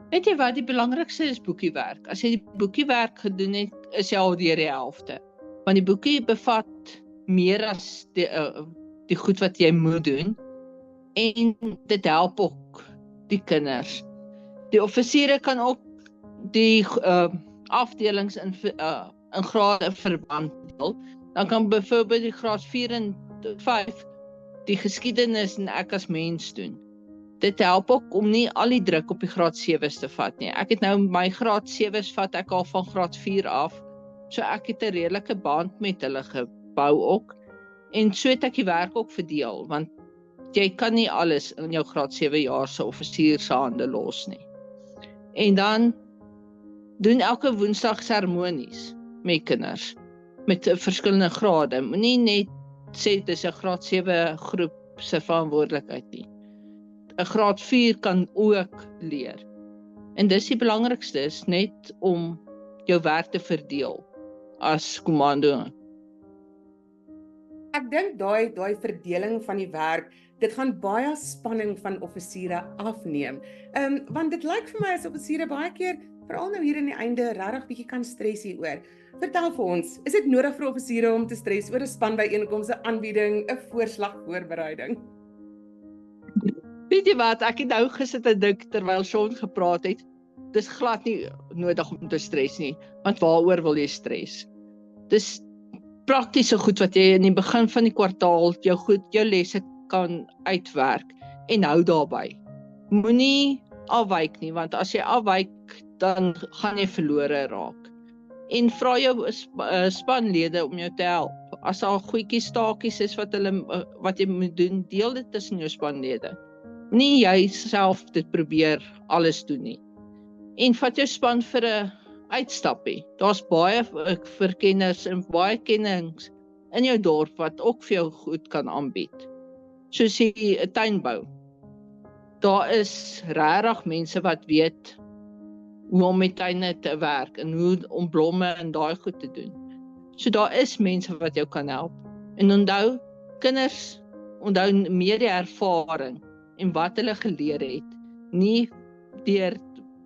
Weet jy wat, die belangrikste is boekiewerk. As jy die boekiewerk gedoen het, is jy al deur die helfte. Want die boekie bevat meer as die goed wat jy moet doen. En dit help ook die kinders. Die offisiere kan ook die afdelings in grade verband deel. Dan kan byvoorbeeld die graad 4 en 5 die geskiedenis en ek as mens doen. Dit help ook om nie al die druk op die graad 7's te vat nie. Ek het nou my graad 7's vat ek al van graad 4 af. So ek het 'n redelike band met hulle gebou ook. En so het ek die werk ook verdeel, want jy kan nie alles in jou graad 7 jaar se offisier se hande los nie. En dan doen elke woensdag seremonies met kinders, met verskillende grade. Moenie net sê dis 'n graad 7 groep se verantwoordelikheid nie. 'n graad 4 kan ook leer. En dis die belangrikste is net om jou werk te verdeel as kommando.
Ek dink daai verdeling van die werk, dit gaan baie spanning van offisiere afneem. Want dit lyk vir my as offisiere baie keer, veral nou hier in die einde, regtig bietjie kan stres hieroor. Vertel vir ons, is dit nodig vir offisiere om te stres oor 'n spanbyeenkoms, 'n aanbieding, 'n voorslagvoorbereiding?
Weet jy wat, ek het nou gesit en dink terwyl Sean gepraat het, dis glad nie nodig om te stres nie, want waaroor wil jy stres? Dis praktiese goed wat jy in die begin van die kwartaal jou lesse kan uitwerk en hou daarby. Moenie afwyk nie, want as jy afwyk, dan gaan jy verlore raak. En vra jou spanlede om jou te help. As daar goedjies, taakies is wat jy moet doen, deel dit tussen jou spanlede. Nie jy self dit probeer alles doen nie. En vat jou span vir 'n uitstappie. Daar's baie verkenners en baie kennings in jou dorp wat ook vir jou goed kan aanbied. Soos jy 'n tuin bou. Daar is regtig mense wat weet hoe om met tuine te werk en hoe om blomme en daai goed te doen. So daar is mense wat jou kan help. En onthou, kinders onthou meer die ervaring en wat hulle geleer het, nie deur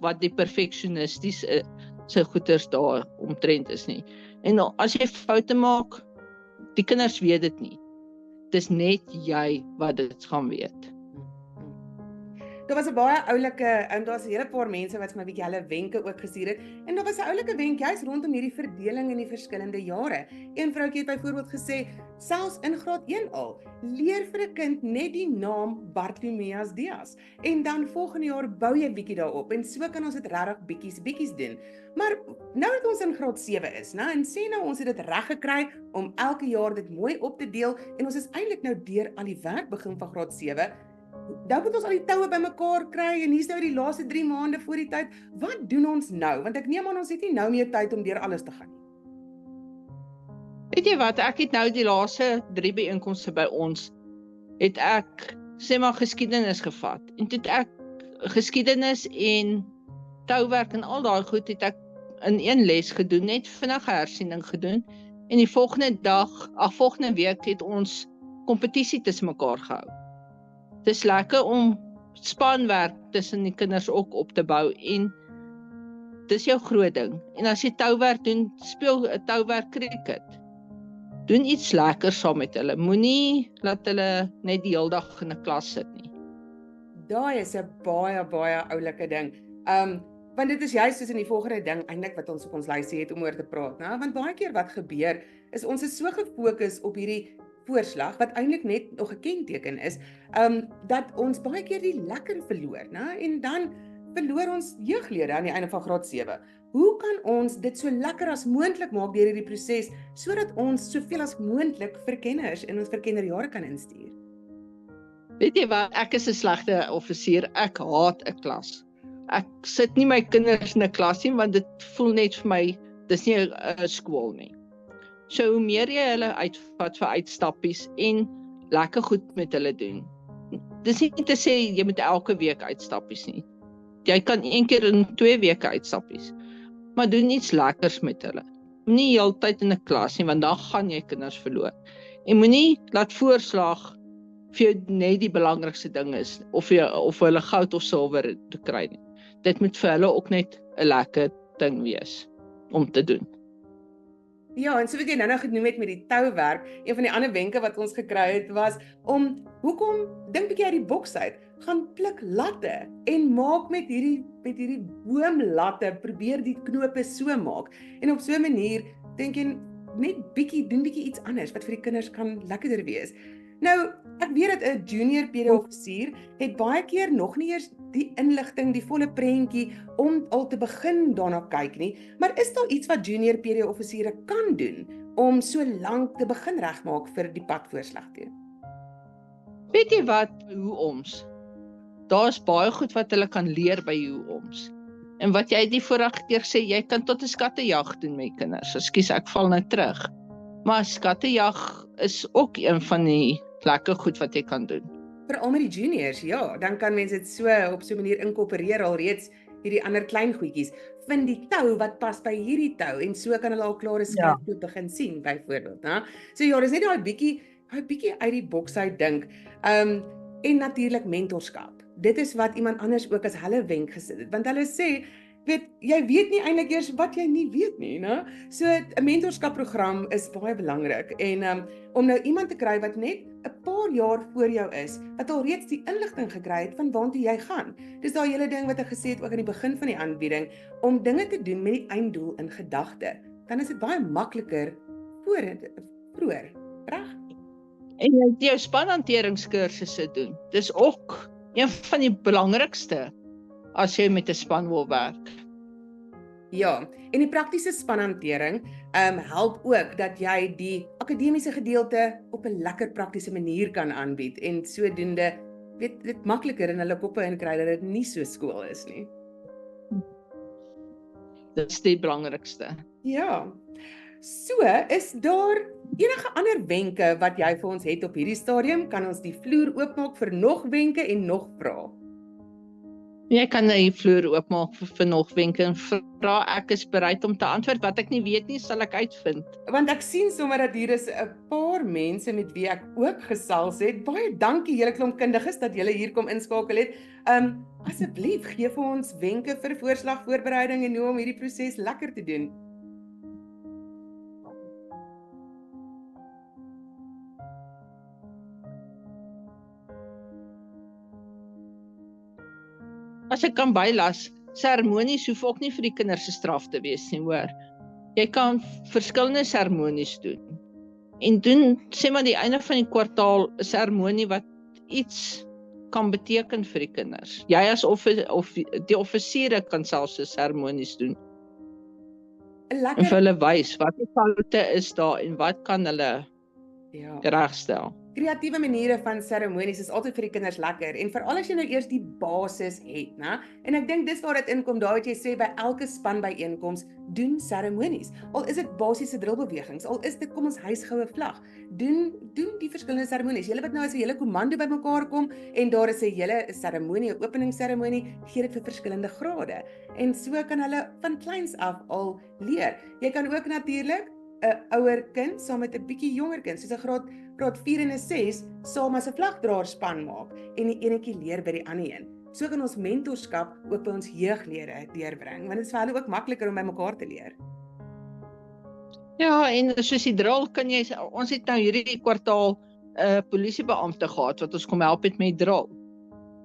wat die perfeksionisties se goeters daar omtrent is nie. En as jy foute maak, die kinders weet dit nie. Dis net jy wat dit gaan weet.
Daar was 'n baie oulike, en daar's 'n hele paar mense wat vir my 'n bietjie hulle wenke ook gestuur het. En daar was 'n oulike wenk juist rondom hierdie verdeling in die verskillende jare. Een vroutjie het byvoorbeeld gesê, selfs in graad 1 al, leer vir 'n kind net die naam Bartimeus Dias. En dan volgende jaar bou jy bietjie daarop en so kan ons dit regtig bietjies doen. Maar nou dat ons in graad 7 is, nou en sê nou ons het dit reg gekry om elke jaar dit mooi op te deel en ons is eintlik nou deur al die werk begin van graad 7. Nou moet ons al die toue bymekaar kry en hier's nou die laaste 3 maande voor die tyd. Wat doen ons nou? Want ek neem aan ons het nie nou meer tyd om deur alles te gaan nie.
Weet jy wat, ek het nou die laaste 3 byeenkomste by ons, het ek sê maar geskiedenis gevat. En toe het ek geskiedenis en touwerk en al daai goed het ek in een les gedoen, net vinnige hersiening gedoen. En die volgende week het ons kompetisie tussen mekaar gehou. Dit is lekker om spanwerk tussen die kinders ook op te bou en dis jou groot ding. En as jy touwerk doen, speel touwerk cricket. Doen iets lekker saam met hulle. Moenie laat hulle net die hele dag in 'n klas sit nie.
Daai is 'n baie oulike ding. Want dit is juist soos in die volgende ding eintlik wat ons op ons lysie het om oor te praat, né? Want baie keer wat gebeur is ons is so gefokus op hierdie voorslag wat eintlik net nog 'n kenteken is, dat ons baie keer die lekker verloor, né? En dan verloor ons jeuglede aan die einde van graad 7. Hoe kan ons dit so lekker as moontlik maak deur hierdie proses sodat ons soveel as moontlik verkenners in ons verkennerjare kan instuur?
Weet jy wat, ek is 'n slegte offisier, ek haat 'n klas. Ek sit nie my kinders in 'n klas nie, want dit voel net vir my, dis nie 'n skool nie. So hoe meer jy hulle uitvat vir uitstappies en lekker goed met hulle doen. Dis nie te sê jy moet elke week uitstappies nie. Jy kan 1 keer in 2 weke uitstappies. Maar doen iets lekkers met hulle. Moenie heeltyd in 'n klas nie, want dan gaan jy kinders verloor. En moenie laat voorslag vir jou net die belangrikste ding is, of hulle goud of silwer te kry nie. Dit moet vir hulle ook net 'n lekker ding wees om te doen.
Ja, en so wat jy nou genoem het met die touwerk, een van die ander wenke wat ons gekry het was om, dink bietjie uit die boks uit, gaan pluk latte en maak met hierdie boomlatte, probeer die knope so maak. En op so 'n manier dink jy net doen bietjie iets anders wat vir die kinders kan lekkerder wees. Nou, ek weet dat 'n junior PD-offisier het baie keer nog nie eers die inligting, die volle prentjie om al te begin daarna kyk nie, maar is daar iets wat junior PD-offisiere kan doen om so lank te begin regmaak vir die padvoorslag toe?
Weet jy wat, hoe ons? Daar's baie goed wat hulle kan leer by hoe ons. En wat jy die vorige keer sê, jy kan tot 'n skattejag doen met kinders. Ekskuus, ek val nou terug. Maar skattejag is ook een van die lekker goed wat jy kan doen.
Veral met die juniors, ja, dan kan mense dit so op so 'n manier inkorporeer alreeds hierdie ander klein goedjies. Vind die tou wat pas by hierdie tou en so kan hulle al klare skryftoe begin sien byvoorbeeld, né? So ja, dis net daai bietjie uit die boks uit dink. En natuurlik mentorskap. Dit is wat iemand anders ook as hulle wenk gesit het, want hulle sê, jy weet nie eintlik eers wat jy nie weet nie, né? So 'n mentorskapprogram is baie belangrik en om nou iemand te kry wat net 'n paar jaar voor jou is, wat al reeds die inligting gekry het van waartoe jy gaan. Dis daai hele ding wat ek gesê het ook aan die begin van die aanbieding, om dinge te doen met die einddoel in gedagte. Dan is dit baie makliker vroeër, reg?
En jy jou spanhanteringskursusse doen. Dis ook een van die belangrikste as jy met 'n span wil werk.
Ja, en die praktiese spanhantering help ook dat jy die akademiese gedeelte op 'n lekker praktiese manier kan aanbied en sodoende dit makliker in hulle koppe inkry dat dit nie so skool is nie.
Dit is die belangrikste.
Ja. So, is daar enige ander wenke wat jy vir ons het op hierdie stadium? Kan ons die vloer oopmaak vir nog wenke en nog vrae?
Jy kan die vloer oopmaak vir nog wenke en vra. Ek is bereid om te antwoord. Wat ek nie weet nie, sal ek uitvind.
Want ek sien sommer dat hier is 'n paar mense met wie ek ook gesels het. Baie dankie julle klomp kundiges dat julle hier kom inskakel het. Asseblief gee vir ons wenke vir voorslagvoorbereiding en hoe om hierdie proses lekker te doen.
As ek kan bylas, seremonies hoef ook nie vir die kinders se straf te wees nie, hoor. Jy kan verskillende seremonies doen. En doen, sê maar die einde van die kwartaal 'n seremonie wat iets kan beteken vir die kinders. Jy as of die offisiere kan selfs 'n seremonies doen. En vir hulle wys wat die foute is daar en wat kan hulle regstel.
Kreatiewe maniere van seremonies is altyd vir die kinders lekker en veral as jy nou eers die basis het, né? En ek dink dis waar dit inkom, daar wat jy sê by elke span byeenkoms doen seremonies. Al is dit basiese drillbewegings, al is dit kom ons hysgoue vlag. Doen die verskillende seremonies. Julle wat nou as 'n hele komando bymekaar kom en daar is 'n hele seremonie, 'n openingsseremonie, gee dit vir verskillende grade. En so kan hulle van kleins af al leer. Jy kan ook natuurlik 'n ouer kind saam met 'n bietjie jonger kind, soos 'n graad 4 en 'n 6, saam as 'n vlagdraerspan maak en die enetjie leer by die ander een. So kan ons mentorskap ook by ons jeuglede deurbring, want dit is vir hulle ook makliker om by mekaar te leer.
Ja, en soos die drill kan jy, ons het nou hierdie kwartaal 'n polisiebeampte gehad wat ons kom help het met drill.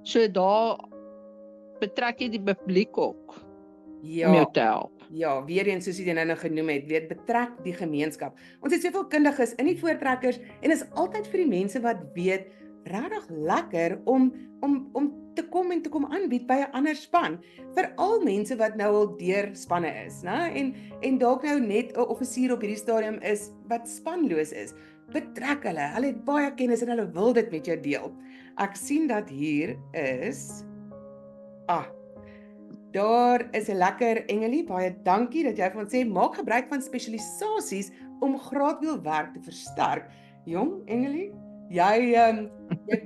So daar betrek jy die publiek ook om jou te help.
Ja, weer eens soos jy nou genoem het, betrek die gemeenskap. Ons het soveel kundiges in die voortrekkers en is altyd vir die mense wat weet, regtig lekker om te kom en te kom aanbied by 'n ander span. Veral mense wat nou al deur spanne is, né? En dalk nou net 'n offisier op hierdie stadium is wat spanloos is. betrek hulle. Hulle het baie kennis en hulle wil dit met jou deel. Ek sien dat hier is daar is 'n lekker Engelie, baie dankie dat jy vir ons sê, maak gebruik van spesialisasies om graadwielwerk te versterk. Jong, Engelie, jy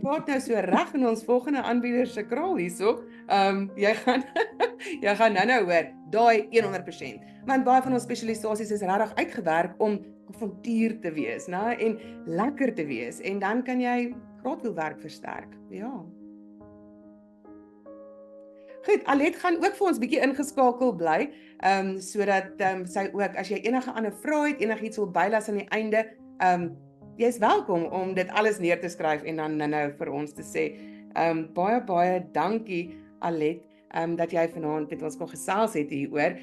praat nou so reg in ons volgende aanbieder se kraal hierso. Jy gaan nou hoor, daai 100%. Want baie van ons spesialisasies is regtig uitgewerk om avontuur te wees, né, en lekker te wees, en dan kan jy graadwielwerk versterk. Ja. Goed, Alet gaan ook vir ons bietjie ingeskakel bly, sodat sy ook, as jy enige ander vrae het, enigiets wil bylas aan die einde, jy is welkom om dit alles neer te skryf en dan nou vir ons te sê. Baie dankie, Alet, dat jy vanaand met ons kon gesels het hieroor.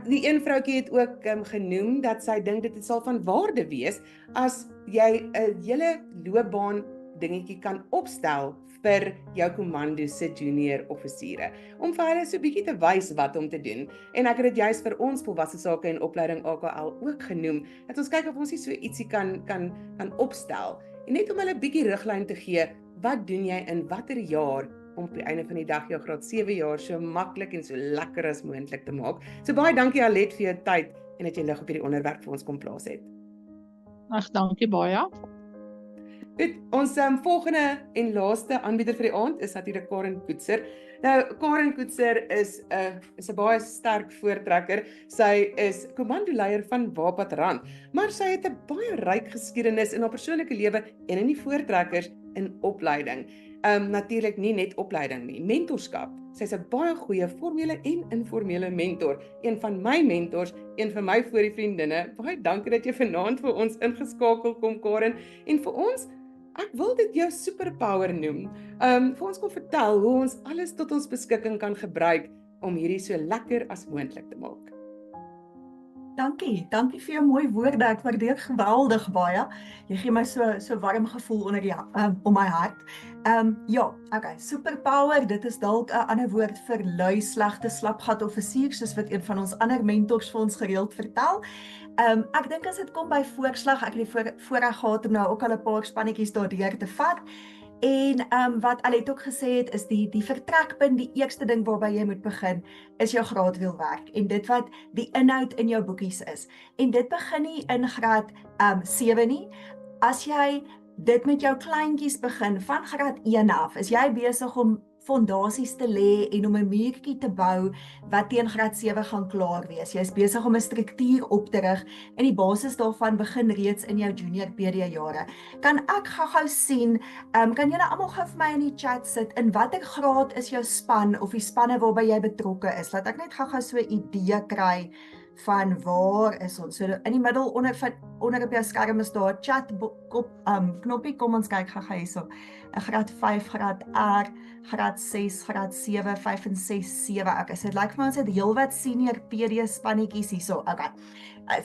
Die een vroutjie het ook genoem dat sy dink dit sal van waarde wees as jy 'n hele loopbaan dingetjie kan opstel vir jou kommando se junior offisiere, om vir hulle so 'n bietjie te wys wat om te doen. En ek het dit juist vir ons volwasse sake en opleiding AKL ook genoem, dat ons kyk of ons nie so ietsie kan opstel, en net om hulle 'n bietjie riglyn te gee, wat doen jy in watter jaar, om op die einde van die dag jou graad 7 jaar so maklik en so lekker as moontlik te maak. So baie dankie Alet vir jou tyd en dat jy lig op hierdie onderwerp vir ons kom plaas het.
Ag, dankie baie.
Goed, ons volgende en laaste aanbieder vir die aand is natuurlik Karen Koetser. Nou, Karen Koetser is 'n baie sterk voortrekker. Sy is kommandoleier van Wapatrand, maar sy het 'n baie ryk geskiedenis in haar persoonlike lewe en in die voortrekkers in opleiding. Natuurlik nie net opleiding nie, mentorskap. Sy's 'n baie goeie formele en informele mentor. Een van my mentors, een van my voor die vriendinne. Baie dankie dat jy vanaand vir ons ingeskakel kom, Karen. En vir ons, ek wil dit jou superpower noem. Vir ons kom vertel hoe ons alles tot ons beskikking kan gebruik om hierdie so lekker as moontlik te maak.
Dankie vir jou mooi woorde. Ek waardeer geweldig baie. Jy gee my so warm gevoel om my hart. Okay, superpower, dit is dalk 'n ander woord vir lui, slegte, slapgat offisier, soos wat een van ons ander mentors vir ons gereeld vertel. Ek dink as dit kom by voorslag, ek het die voorreg gehad om nou ook al 'n paar spannetjies daardeur te vat. En wat Alet ook gesê het, is die vertrekpunt, die eerste ding waarby jy moet begin, is jou graadwielwerk en dit wat die inhoud in jou boekies is. En dit begin nie in graad 7 nie. As jy dit met jou kleintjies begin, van graad 1 af, is jy besig om fondasies te lê en om 'n muurtjie te bou wat teen graad 7 gaan klaar wees. Jy is besig om 'n struktuur op te rig en die basis daarvan begin reeds in jou junior PD jare. Kan ek gou sien, kan julle almal gou vir my in die chat sit, in watter graad is jou span of die spanne waarby jy betrokke is? Laat ek net gou so 'n idee kry van waar is ons. So in die middel onder op jou skerm is daar 'n chat knoppie. Kom ons kyk gou hierso. 'n Graad 5, graad R, graad 6, graad 7, 5 en 6, 7. Okay, so dit lyk vir my ons het heelwat senior PD spannetjies hierso. Okay.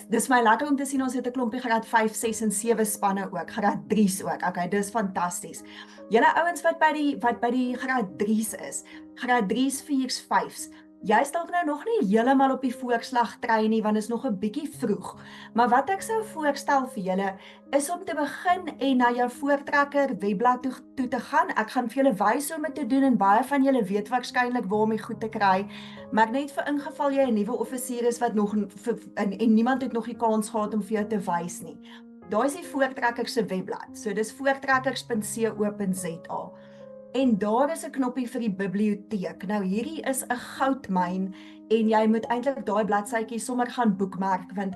Dis my lekker om te sien ons het 'n klompie graad 5, 6 en 7 spanne ook, graad 3's ook. Okay, dis fantasties. Julle ouens wat by die graad 3's is, graad 3's, 4's, 5's. Jy is dalk nou nog nie heeltemal op die voorslagtrein nie, want is nog 'n bietjie vroeg. Maar wat ek sou voorstel vir julle is om te begin en na jou voortrekker webblad toe te gaan. Ek gaan vir julle wys hoe om dit te doen en baie van julle weet waarskynlik waar om dit goed te kry. Maar net vir ingeval jy 'n nuwe offisier is wat nog en niemand het nog die kans gehad om vir jou te wys nie. Daar is die voortrekker se webblad. So dis voortrekkers.co.za. En daar is 'n knoppie vir die biblioteek. Nou hierdie is 'n goudmyn en jy moet eintlik daai bladsytjie sommer gaan boekmerk, want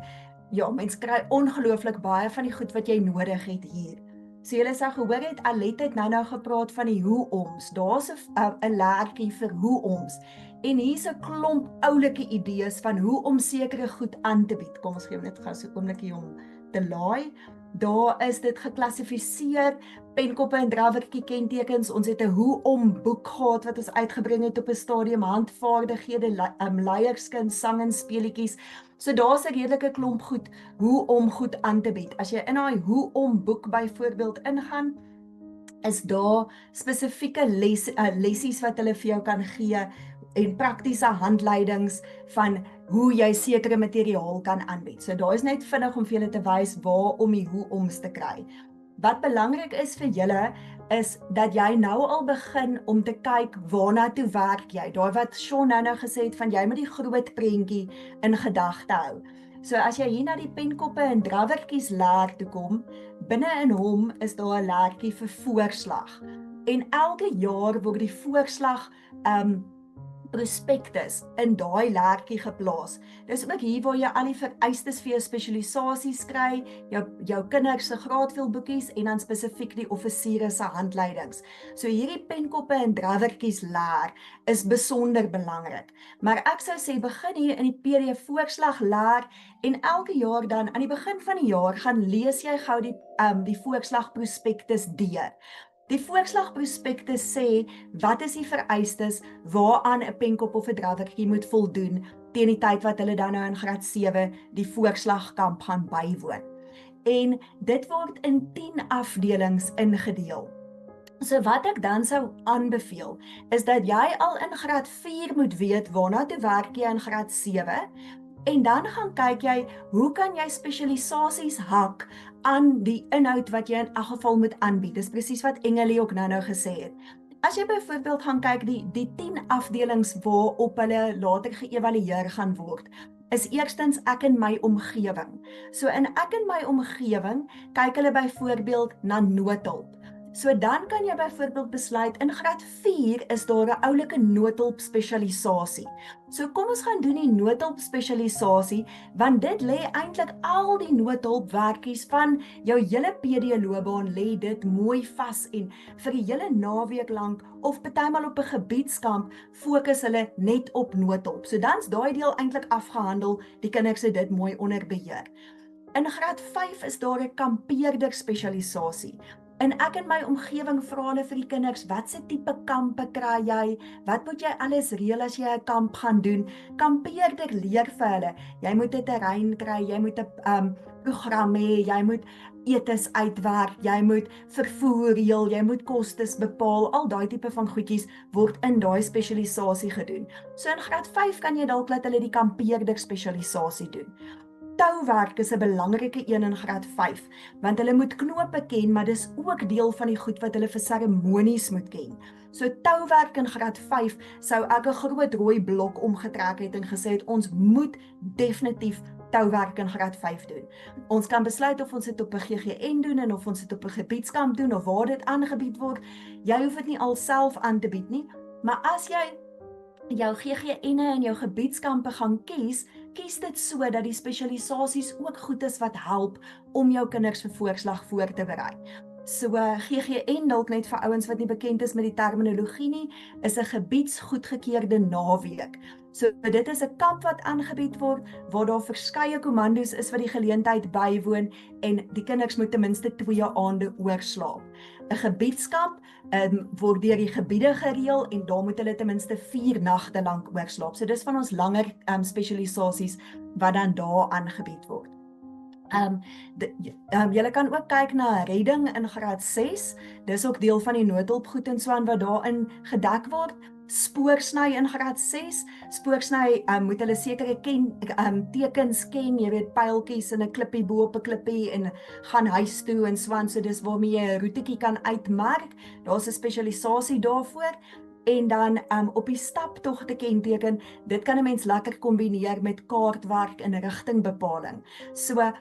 ja, mens kry ongelooflik baie van die goed wat jy nodig het hier. So julle sê gehoor het, Alet het nou gepraat van die hoe-oms. Daar's 'n leertjie vir hoe-oms. En hier's 'n klomp oulike idees van hoe om sekere goed aan te bied. Kom ons gee net gou so 'n oombliekie om te laai. Daar is dit geklassifiseer, penkoppe en drawertjie kentekens. Ons het 'n hoe-om boek gehad wat ons uitgebring het op 'n stadium, handvaardighede, leierskap, sang en speletjies. So daar's 'n redelike klomp goed hoe om goed aan te bied. As jy in daai hoe-om boek byvoorbeeld ingaan, is daar spesifieke lessies wat hulle vir jou kan gee en praktiese handleidings van hoe jy sekere materiaal kan aanbied. So daar is net vinnig om vir julle te wys waar om die hoe oms te kry. Wat belangrik is vir julle is dat jy nou al begin om te kyk waarna toe werk jy. Daai wat Sean nou gesê het van jy moet die groot prentjie in gedagte hou. So as jy hier na die penkoppe en drawertjies leer toe kom, binne in hom is daar 'n leertjie vir voorslag. En elke jaar word die voorslag prospektus in daai leertjie geplaas. Dis ook hier waar jy al die vereistes vir jou spesialisasies kry, jou kinders se graadveelboekies en dan spesifiek die offisiere se handleidings. So hierdie penkoppe en drawertjies leer is besonder belangrik. Maar ek sou sê begin hier in die PDF voorslag leer en elke jaar dan aan die begin van die jaar gaan lees jy gou die voorslag prospektus deur. Die voorslag prospektus sê wat is die vereistes waaraan 'n penkop of 'n drawertjie moet voldoen teen die tyd wat hulle dan nou in graad 7 die voorslagkamp gaan bywoon. En dit word in 10 afdelings ingedeel. So wat ek dan sou aanbeveel is dat jy al in graad 4 moet weet waarna toe werk jy in graad 7 en dan gaan kyk jy hoe kan jy spesialisasies hak aan die inhoud wat jy in elk geval moet aanbied. Dis presies wat Engelie ook nou gesê het. As jy byvoorbeeld gaan kyk die 10 afdelings waarop hulle later geëvalueer gaan word, is eerstens ek in my omgewing. So in ek in my omgewing kyk hulle byvoorbeeld na noodhulp. So dan kan jy byvoorbeeld besluit in graad 4 is daar 'n oulike noodhulp spesialisasie. So kom ons gaan doen die noodhulp spesialisasie want dit lê eintlik al die noodhulpwerkies van jou hele PD loopbaan lê dit mooi vas en vir die hele naweek lank of partymal op 'n gebiedskamp fokus hulle net op noodhulp. So dan's daai deel eintlik afgehandel, die kinders het dit mooi onder beheer. In graad 5 is daar 'n kampeerder spesialisasie. En ek in my omgewing vra hulle vir die kinders, wat se tipe kampe kry jy? Wat moet jy alles reël as jy 'n kamp gaan doen? Kampeerder leer vir hulle. Jy moet 'n terrein kry, jy moet 'n program hê, jy moet etes uitwerk, jy moet vervoer reël, jy moet kostes bepaal. Al daai tipe van goedjies word in daai spesialisasie gedoen. So in graad 5 kan jy dalk laat hulle die kampeerder spesialisasie doen. Touwerk is 'n belangrike een in graad 5, want hulle moet knope ken, maar dis ook deel van die goed wat hulle vir seremonies moet ken. So touwerk in graad 5 sou ek 'n groot rooi blok omgetrek het en gesê het ons moet definitief touwerk in graad 5 doen. Ons kan besluit of ons dit op 'n GGN doen en of ons dit op 'n gebiedskamp doen of waar dit aangebied word. Jy hoef dit nie alself aan te bied nie, maar as jy jou GGN'e en jou gebiedskampe gaan kies dit so dat die spesialisasies ook goed is wat help om jou kinders vir voorslag voor te berei. So GGN, dalk net vir ouens wat nie bekend is met die terminologie nie, is 'n gebiedsgoedgekeurde naweek. So dit is 'n kamp wat aangebied word waar daar verskeie kommandos is wat die geleentheid bywoon en die kinders moet ten minste 2 aande oorslaap. 'n Gebiedskamp word deur die gebiede gereël en daar moet hulle ten minste 4 nagte lank oorslaap. So dis van ons langer spesialisasies wat dan daar aangebied word. Julle kan ook kyk na redding in graad 6. Dis ook deel van die noodhulpgoed en so aan wat daarin gedek word. Spoorsny in graad 6. Spoorsny moet hulle sekere tekens ken, jy weet pyltjies en 'n klippie bo op 'n klippie en gaan huis toe en so aan. So dis waarmee jy 'n roetjie kan uitmerk. Daar's 'n spesialisasie daarvoor. En dan op die staptog te kenteken, dit kan 'n mens lekker kombineer met kaartwerk en rigtingbepaling. So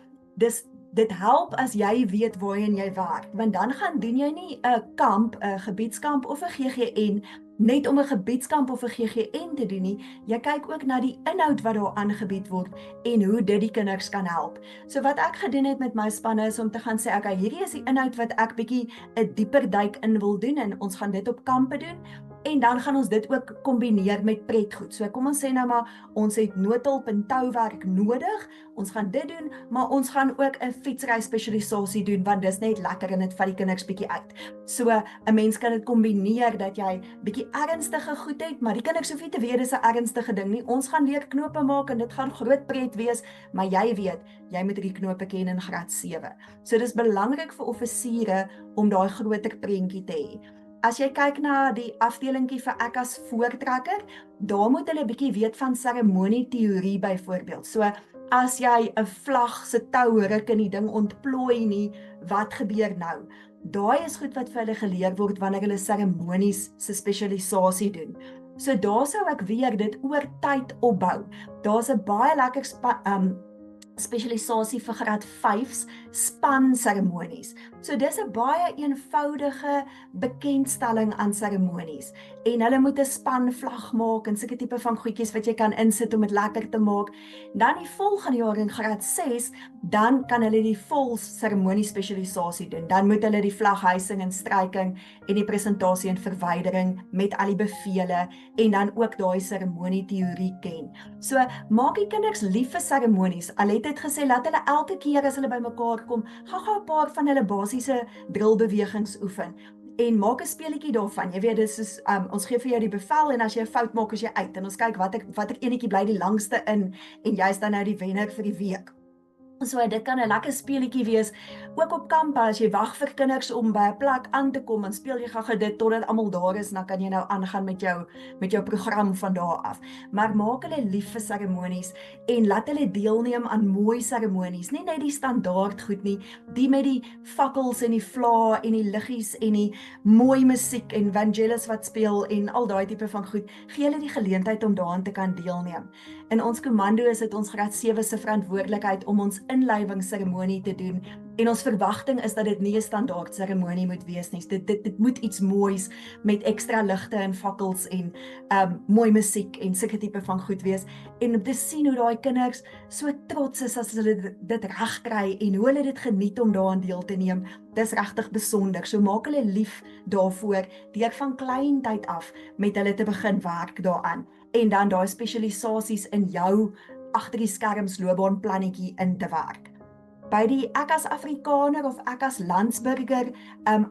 dit help as jy weet waarheen jy werk, want dan gaan doen jy nie 'n kamp, 'n gebiedskamp of 'n GGN net om 'n gebiedskamp of 'n GGN te doen nie. Jy kyk ook na die inhoud wat daar aangebied word en hoe dit die kinders kan help. So wat ek gedoen het met my spanne is om te gaan sê, okay, hierdie is die inhoud wat ek bietjie 'n dieper duik in wil doen en ons gaan dit op kampe doen. En dan gaan ons dit ook kombineer met pretgoed. So kom ons sê nou maar, ons het noodhulp en touwerk nodig, ons gaan dit doen, maar ons gaan ook 'n fietsry spesialisasie doen, want dis net lekker en dit vat die kinders bietjie uit. So 'n mens kan dit kombineer dat jy bietjie ernstige goed het, maar die kinders hoef nie te weet dis 'n ernstige ding nie. Ons gaan leer knope maak en dit gaan groot pret wees, maar jy weet, jy moet die knope ken in graad 7. So dis belangrik vir offisiere om daai groter prentjie te hê. as jy kyk na die afdelingkie vir ek as voortrekker, daar moet hulle bietjie weet van seremonieteorie byvoorbeeld. So as jy 'n vlag se tou ruk en die ding ontplooi nie, wat gebeur nou? Daai is goed wat vir hulle geleer word wanneer hulle seremonies se spesialisasie doen. So daar sou ek weer dit oor tyd opbou. Daar's 'n baie lekker spesialisasie vir graad 5s span seremonies. So dis 'n baie eenvoudige bekendstelling aan seremonies. En hulle moet 'n span vlag maak en sulke tipe van goedjies wat jy kan insit om dit lekker te maak. Dan die volgende jaar in graad 6, dan kan hulle die vol seremonie spesialisasie doen. Dan moet hulle die vlaghuising en stryking en die presentasie en verwydering met al die bevele en dan ook daai seremonieteorie ken. So maak die kinders lief vir seremonies. Al het dit gesê laat hulle elke keer as hulle bymekaar kom, gou 'n paar van hulle basiese drillbewegings oefen. En maak 'n speletjie daarvan. Jy weet, dis soos ons gee vir jou die bevel en as jy 'n fout maak, as jy uit en ons kyk watter enetjie bly die langste in en jy's dan nou die wenner vir die week. So dit kan 'n lekker speletjie wees. Ook op kamp as jy wag vir kinders om by 'n plek aan te kom, dan speel jy gou dit totdat almal daar is en dan kan jy nou aangaan met jou program van daar af. Maar maak hulle lief vir seremonies en laat hulle deelneem aan mooi seremonies, nie net die standaard goed nie, die met die fakkels en die vla en die liggies en die mooi musiek en Vangelis wat speel en al daai tipe van goed. Gee hulle die geleentheid om daaraan te kan deelneem. In ons kommando is dit ons graad 7 se verantwoordelikheid om ons inlywingsseremonie te doen en ons verwagting is dat dit nie 'n standaard seremonie moet wees nie. Dit moet iets moois met ekstra ligte en fakkels en mooi musiek en sulke tipe van goed wees en om te sien hoe daai kinders so trots is as hulle dit reg kry en hoe hulle dit geniet om daaraan deel te neem. Dis regtig besonder. So maak hulle lief daarvoor deur van klein tyd af met hulle te begin werk daaraan en dan daai spesialisasies in jou agter die skerms loopbaanplannetjie in te werk. By die ek as Afrikaner of ek as landsburger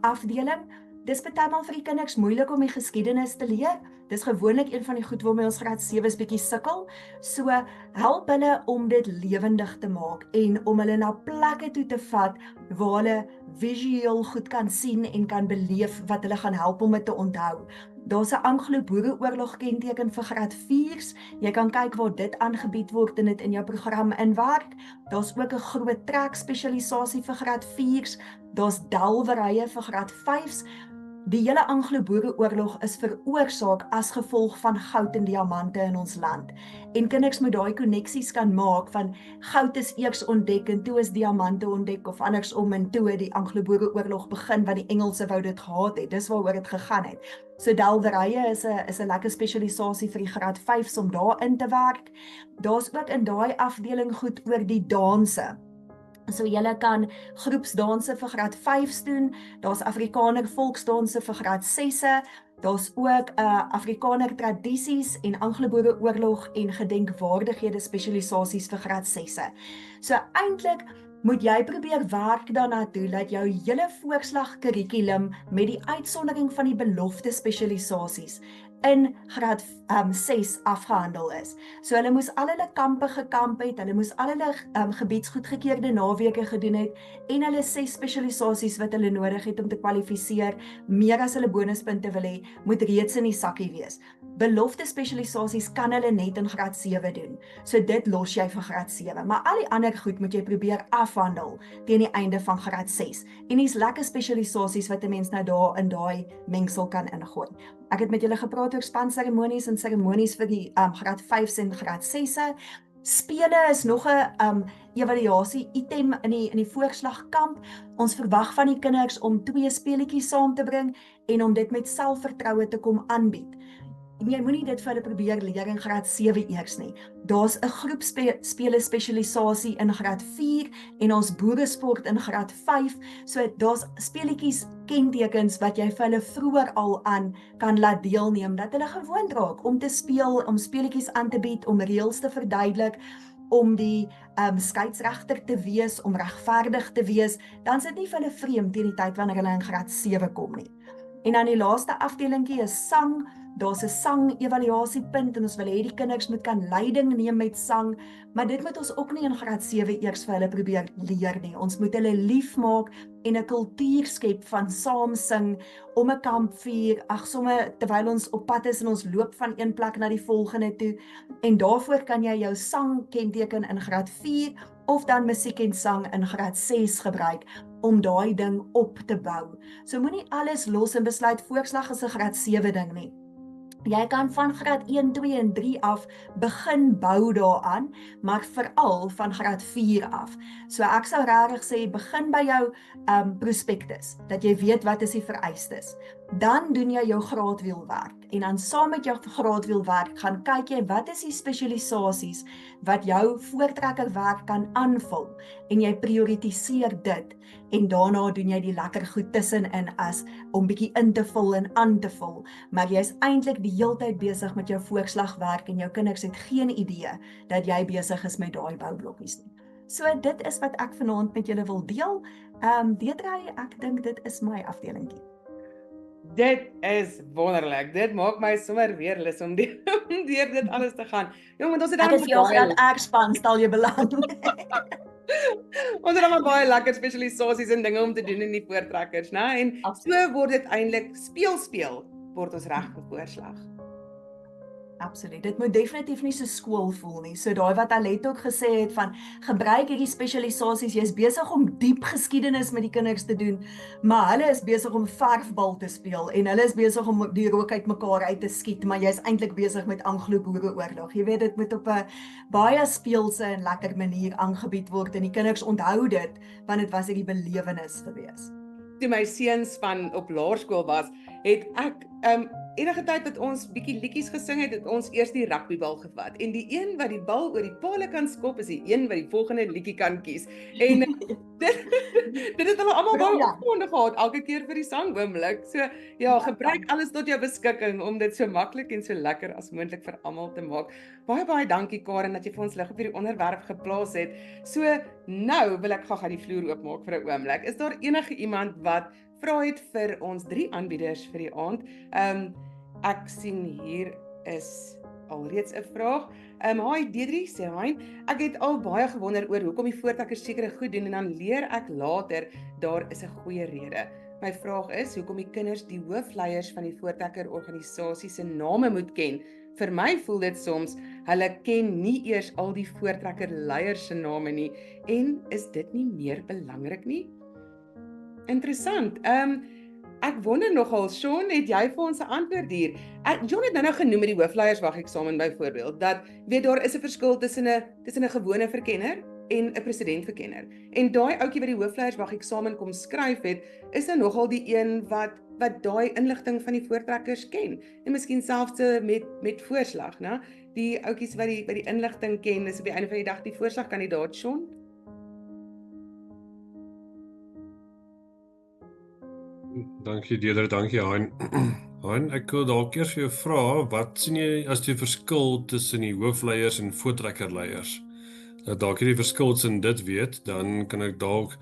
afdeling, dis partymal vir die kinders moeilik om die geskiedenis te leer. Dis gewoonlik een van die goed waarmee ons graad 7's bietjie sukkel. So help hulle om dit lewendig te maak en om hulle na plekke toe te vat waar hulle visueel goed kan sien en kan beleef wat hulle gaan help om dit te onthou. Daar's 'n Anglo-Boereoorlog kenteken vir graad 4's. Jy kan kyk waar dit aangebied word en dit in jou program inwerk. Daar's ook 'n groot trek spesialisasie vir graad 4's. Daar's delwerye vir graad 5's. Die hele Anglo-Boereoorlog is veroorsaak as gevolg van goud en diamante in ons land. En kinders moet daai koneksies kan maak van goud is eers ontdek en toe is diamante ontdek of andersom en toe het die Anglo-Boereoorlog begin wat die Engelse wou dit gehad het. Dis waaroor dit gegaan het. So delwerye is 'n lekker spesialisasie vir die graad 5's om daar in te werk. Daar's ook in daai afdeling goed oor die danse. So julle kan groepsdanse vir graad 5's doen, daar's Afrikaner volksdanse vir graad 6'e, daar's ook Afrikaner tradisies en Anglo-Boereoorlog en gedenkwaardighede spesialisasies vir graad 6'e. So eintlik moet jy probeer werk daarna toe dat jou hele voorslagkurrikulum met die uitsondering van die belofte spesialisasies in graad 6 afgehandel is. So hulle moes al hulle kampe gekamp het, hulle moes al hulle gebiedsgoedgekeurde naweke gedoen het en hulle 6 spesialisasies wat hulle nodig het om te kwalifiseer, meer as hulle bonuspunte wil hê, moet reeds in die sakkie wees. Belofte spesialisasies kan hulle net in graad 7 doen. So dit los jy vir graad 7, maar al die ander goed moet jy probeer afhandel teen die einde van graad 6. En dis lekker spesialisasies wat 'n mens nou daar in daai mengsel kan ingooi. Ek het met julle gepraat oor spanseremonies en seremonies vir die graad 5's en graad 6'e. Spele is nog 'n evaluasie item in die voorslagkamp. Ons verwag van die kinders om 2 speletjies saam te bring en om dit met selfvertroue te kom aanbied. Jy moenie dit vir hulle probeer leer in graad 7 eers nie. Daar's 'n groep spele spesialisasie in graad 4 en ons boeresport in graad 5. So daar's speletjies kentekens wat jy vir hulle vroeër al aan kan laat deelneem, dat hulle gewoond raak om te speel, om speletjies aan te bied, om reëls te verduidelik, om die skeieregter te wees, om regverdig te wees, dan is dit nie vir hulle vreemd teen die tyd wanneer hulle in graad 7 kom nie. En dan die laaste afdelingkie is sang. Daar's 'n sang-evaluasiepunt en ons wil hê die kinders moet kan leiding neem met sang, maar dit moet ons ook nie in graad 7 eers vir hulle probeer leer nie. Ons moet hulle lief maak en 'n kultuur skep van saam sing om 'n kampvuur, somme terwyl ons op pad is en ons loop van een plek na die volgende toe. En daarvoor kan jy jou sang kenteken in graad 4 of dan musiek en sang in graad 6 gebruik om daai ding op te bou. So moenie alles los en besluit voorslag is 'n graad 7 ding nie. Jy kan van graad 1, 2 en 3 af begin bou daaraan, maar veral van graad 4 af. So ek sou regtig sê begin by jou prospektus, dat jy weet wat is die vereistes. Dan doen jy jou graadwielwerk en dan saam met jou graadwielwerk gaan kyk jy wat is die spesialisasies wat jou voortrekkerwerk kan aanvul en jy prioritiseer dit en daarna doen jy die lekker goed tussenin as om bietjie in te vul en aan te vul, maar jy is eintlik die heeltyd besig met jou voorslagwerk en jou kinders het geen idee dat jy besig is met daai boublokkies nie. So dit is wat ek vanaand met julle wil deel. Deedrey, ek dink dit is my afdelingkie.
Dit is wonderlik. Dit maak my sommer weer lus om deur dit alles te gaan. Jong, want ons het dan
Ek het vir jou graad R-span, stel jy belang.
Ons het dan baie lekker spesialisasies en dinge om te doen in die voortrekkers, né? En so word dit eintlik speel word ons reg gevoorslag.
Absoluut. Dit moet definitief nie so skool voel nie. So daai wat Alet ook gesê het van gebruik hierdie spesialisasies. Jy's besig om diep geskiedenis met die kinders te doen, maar hulle is besig om verfbal te speel en hulle is besig om die rook uit mekaar uit te skiet, maar jy's eintlik besig met Anglo-Boereoorlog. Jy weet dit moet op 'n baie speelse en lekker manier aangebied word en die kinders onthou dit want dit was 'n belewenis gewees.
Toe my seuns van op laerskool was, het ek enige tyd wat ons bietjie liedjies gesing het, het ons eers die rugbybal gevat. En die een wat die bal oor die palle kan skop, is die een wat die volgende liedjie kan kies. En dit het hulle almal baie opgewonde gehad elke keer vir die sangoomblik. So ja, gebruik alles tot jou beskikking om dit so maklik en so lekker as moontlik vir almal te maak. Baie dankie Karen dat jy vir ons lig op hierdie onderwerp geplaas het. So nou wil ek gou die vloer oopmaak vir 'n oomblik. Is daar enige iemand wat vra het vir ons 3 aanbieders vir die aand? Ek sien hier is alreeds 'n vraag. Hi Deidre, sê hy, ek het al baie gewonder oor hoekom die voortrekkers sekere goed doen en dan leer ek later daar is 'n goeie rede. My vraag is hoekom die kinders die hoofleiers van die voortrekker organisasie se name moet ken. Vir my voel dit soms hulle ken nie eers al die voortrekker leiers se name nie en is dit nie meer belangrik nie? Interessant. Ek wonder nogal, Sean, het jy vir ons 'n antwoord hier? John het nou genoem met die hoofleierswag eksamen byvoorbeeld, dat weet daar is 'n verskil tussen 'n gewone verkenner en 'n presidentverkenner. En daai ouetjie wat die hoofleierswag eksamen kom skryf het, is nou nogal die een wat daai inligting van die voortrekkers ken. En miskien selfs met voorslag, né? Die ouetjies wat die inligting ken, is op die einde van die dag die voorslagkandidaat, Sean.
Dankie Deidre, dankie Hein. Hein, ek wil dalk eers vir jou vra, wat sien jy as die verskil tussen die hoofleiers en voortrekkerleiers? Dalk jy die verskil tussen dit weet, dan kan ek dalk,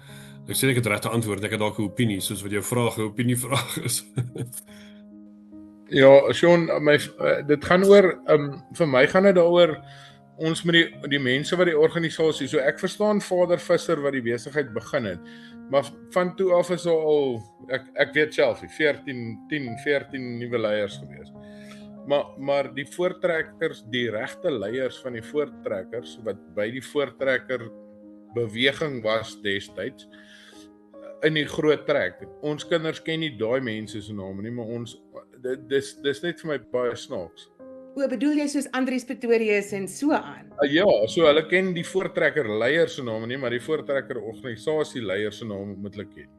ek sê ek het regte antwoord, ek het dalk 'n opinie, soos wat jou vraag 'n opinievraag is.
Ja, Sean, dit gaan oor, vir my gaan dit daaroor, ons met die mense wat die organisasie, so ek verstaan Vader Visser wat die besigheid begin het, maar van toe af is al, ek weet self, 14 nuwe leiers gewees. Maar die voortrekkers, die regte leiers van die voortrekkers, wat by die voortrekker beweging was destyds, in die groot trek. Ons kinders ken nie daai mense se name nie, maar dis net vir my baie snaaks.
O, bedoel jy soos Andries Pretorius en so aan?
Ja, so hulle ken die voortrekker leiers se name nie, maar die voortrekker organisasie leiers se name moet hulle ken.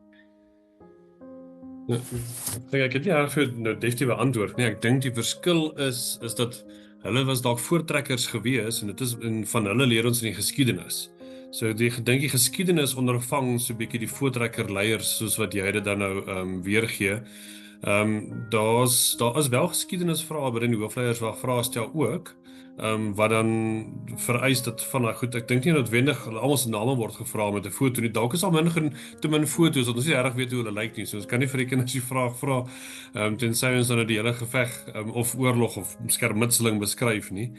Ek het nie regtig 'n definitiewe antwoord nie. Ek dink die verskil is dat hulle was dalk voortrekkers gewees en dit is van hulle leer ons in die geskiedenis. So ek dink die geskiedenis ondervang so 'n bietjie die voortrekker leiers soos wat jy dit dan nou weergee. Daar is wel geskiedenisvrae by die hoofleierswag vraestel ook. wat dan vereis dat van goed, ek dink nie noodwendig almal se name word gevra met 'n foto nie. Dalk is al te min foto's dat ons nie reg weet hoe hulle lyk nie. So ons kan nie vir die kinders die vraag vra tensy ons dan die hele geveg of oorlog of skermutseling beskryf nie.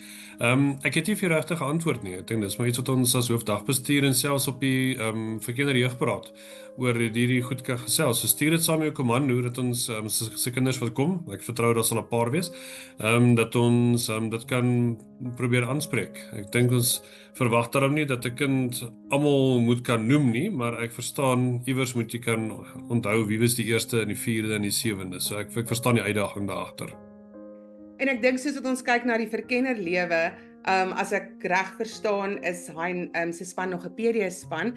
Ek het nie vir regtig antwoord nie. Ek dink dis maar iets wat ons as hoofdagbestuur en selfs op die vir kinderjeugraad oor hierdie goed kan gesels. So stuur dit saam met jou komando dat ons se kinders wat kom, ek vertrou daar sal 'n paar wees, dat ons dit kan probeer aanspreek. Ek dink ons verwag daarom nie dat 'n kind almal moet kan noem nie, maar ek verstaan iewers moet jy kan onthou wie was die eerste en die vierde en die sewende. So ek verstaan die uitdaging daar agter.
En ek dink soos wat ons kyk na die verkennerlewe, as ek reg verstaan, is hy se span nog 'n PD span.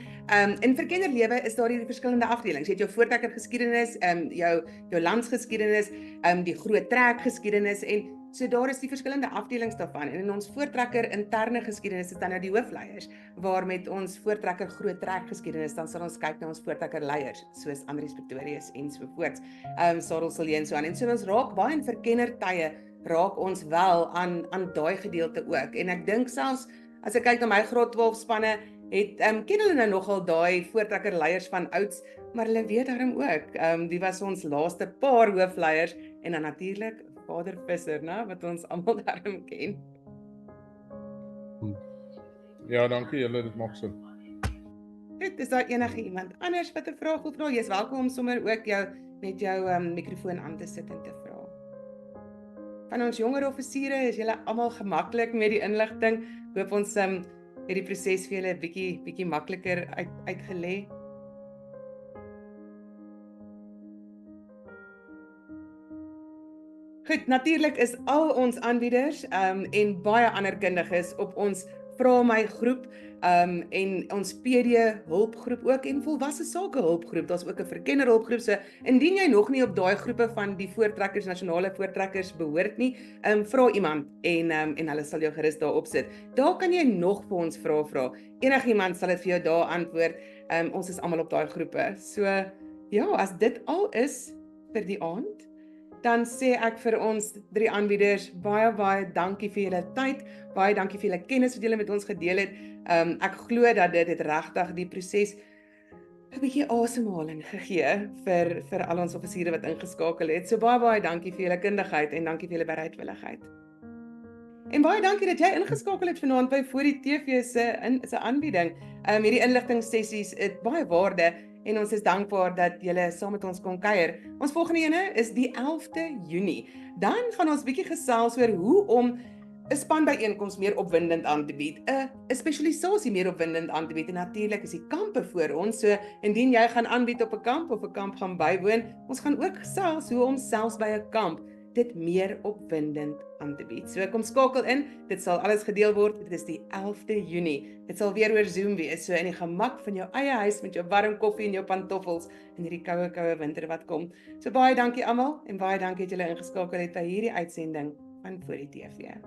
In verkennerlewe is daar hierdie verskillende afdelings. Jy het jou voortrekkergeskiedenis, jou landsgeskiedenis, die groot trekgeskiedenis en so daar is die verskillende afdelings daarvan. En in ons voortrekker interne geskiedenis is dan nou die hoofleiers, waar met ons voortrekker groot trekgeskiedenis dan sal ons kyk na ons voortrekker leiers, soos Andries Pretorius en so voorts. Sarel Silje en so aan. En so ons raak baie in verkennertye raak ons wel aan daai gedeelte ook. En ek dink selfs as ek kyk na my graad 12 spanne, ken hulle nou nogal daai voortrekker leiers van ouds, maar hulle weet daarom ook. Die was ons laaste paar hoofleiers en dan natuurlik Vader Visser, né, wat ons almal daarom ken.
Ja, dankie julle, dit maak sin.
Goed, is daar enige iemand anders wat 'n vraag wil vra? Jy's welkom om sommer ook met jou mikrofoon aan te sit en te vra. Van ons jonger offisiere, is julle almal gemaklik met die inligting? Hoop ons het die proses vir julle bietjie makliker uitgelê. Goed, natuurlik is al ons aanbieders en baie ander kundiges op ons Vra My groep en ons PD hulpgroep ook en volwasse sake hulpgroep. Daar's ook 'n verkenner hulpgroep. So indien jy nog nie op daai groepe van die voortrekkers, nasionale voortrekkers behoort nie, vra iemand en hulle sal jou gerus daar opsit. Daar kan jy nog vir ons vra. Enigiemand sal dit vir jou daar antwoord. Ons is almal op daai groepe. So ja, as dit al is vir die aand, dan sê ek vir ons 3 aanbieders baie dankie vir julle tyd, baie dankie vir julle kennis wat julle met ons gedeel het. Ek glo dat dit het regtig die proses 'n bietjie asemhaling gegee vir al ons offisiere wat ingeskakel het. So baie dankie vir julle kundigheid en dankie vir julle bereidwilligheid. En baie dankie dat jy ingeskakel het vanaand by Voor die TV se aanbieding. Hierdie inligtingssessies het baie waarde. En ons is dankbaar dat julle saam met ons kon kuier. Ons volgende ene is die 11de Junie. Dan gaan ons bietjie gesels oor hoe om 'n spanbyeenkoms meer opwindend aan te bied, 'n spesialisasie meer opwindend aan te bied. En natuurlik is die kampe voor ons. So indien jy gaan aanbied op 'n kamp of 'n kamp gaan bywoon, ons gaan ook gesels hoe om selfs by 'n kamp dit meer opwindend aan te bied. So kom skakel in, dit sal alles gedeel word. Dit is die 11de Junie. Dit sal weer oor Zoom wees, so in die gemak van jou eie huis met jou warm koffie en jou pantoffels in hierdie koue winter wat kom. So baie dankie almal en baie dankie dat julle ingeskakel het by hierdie uitsending van Voor die TV.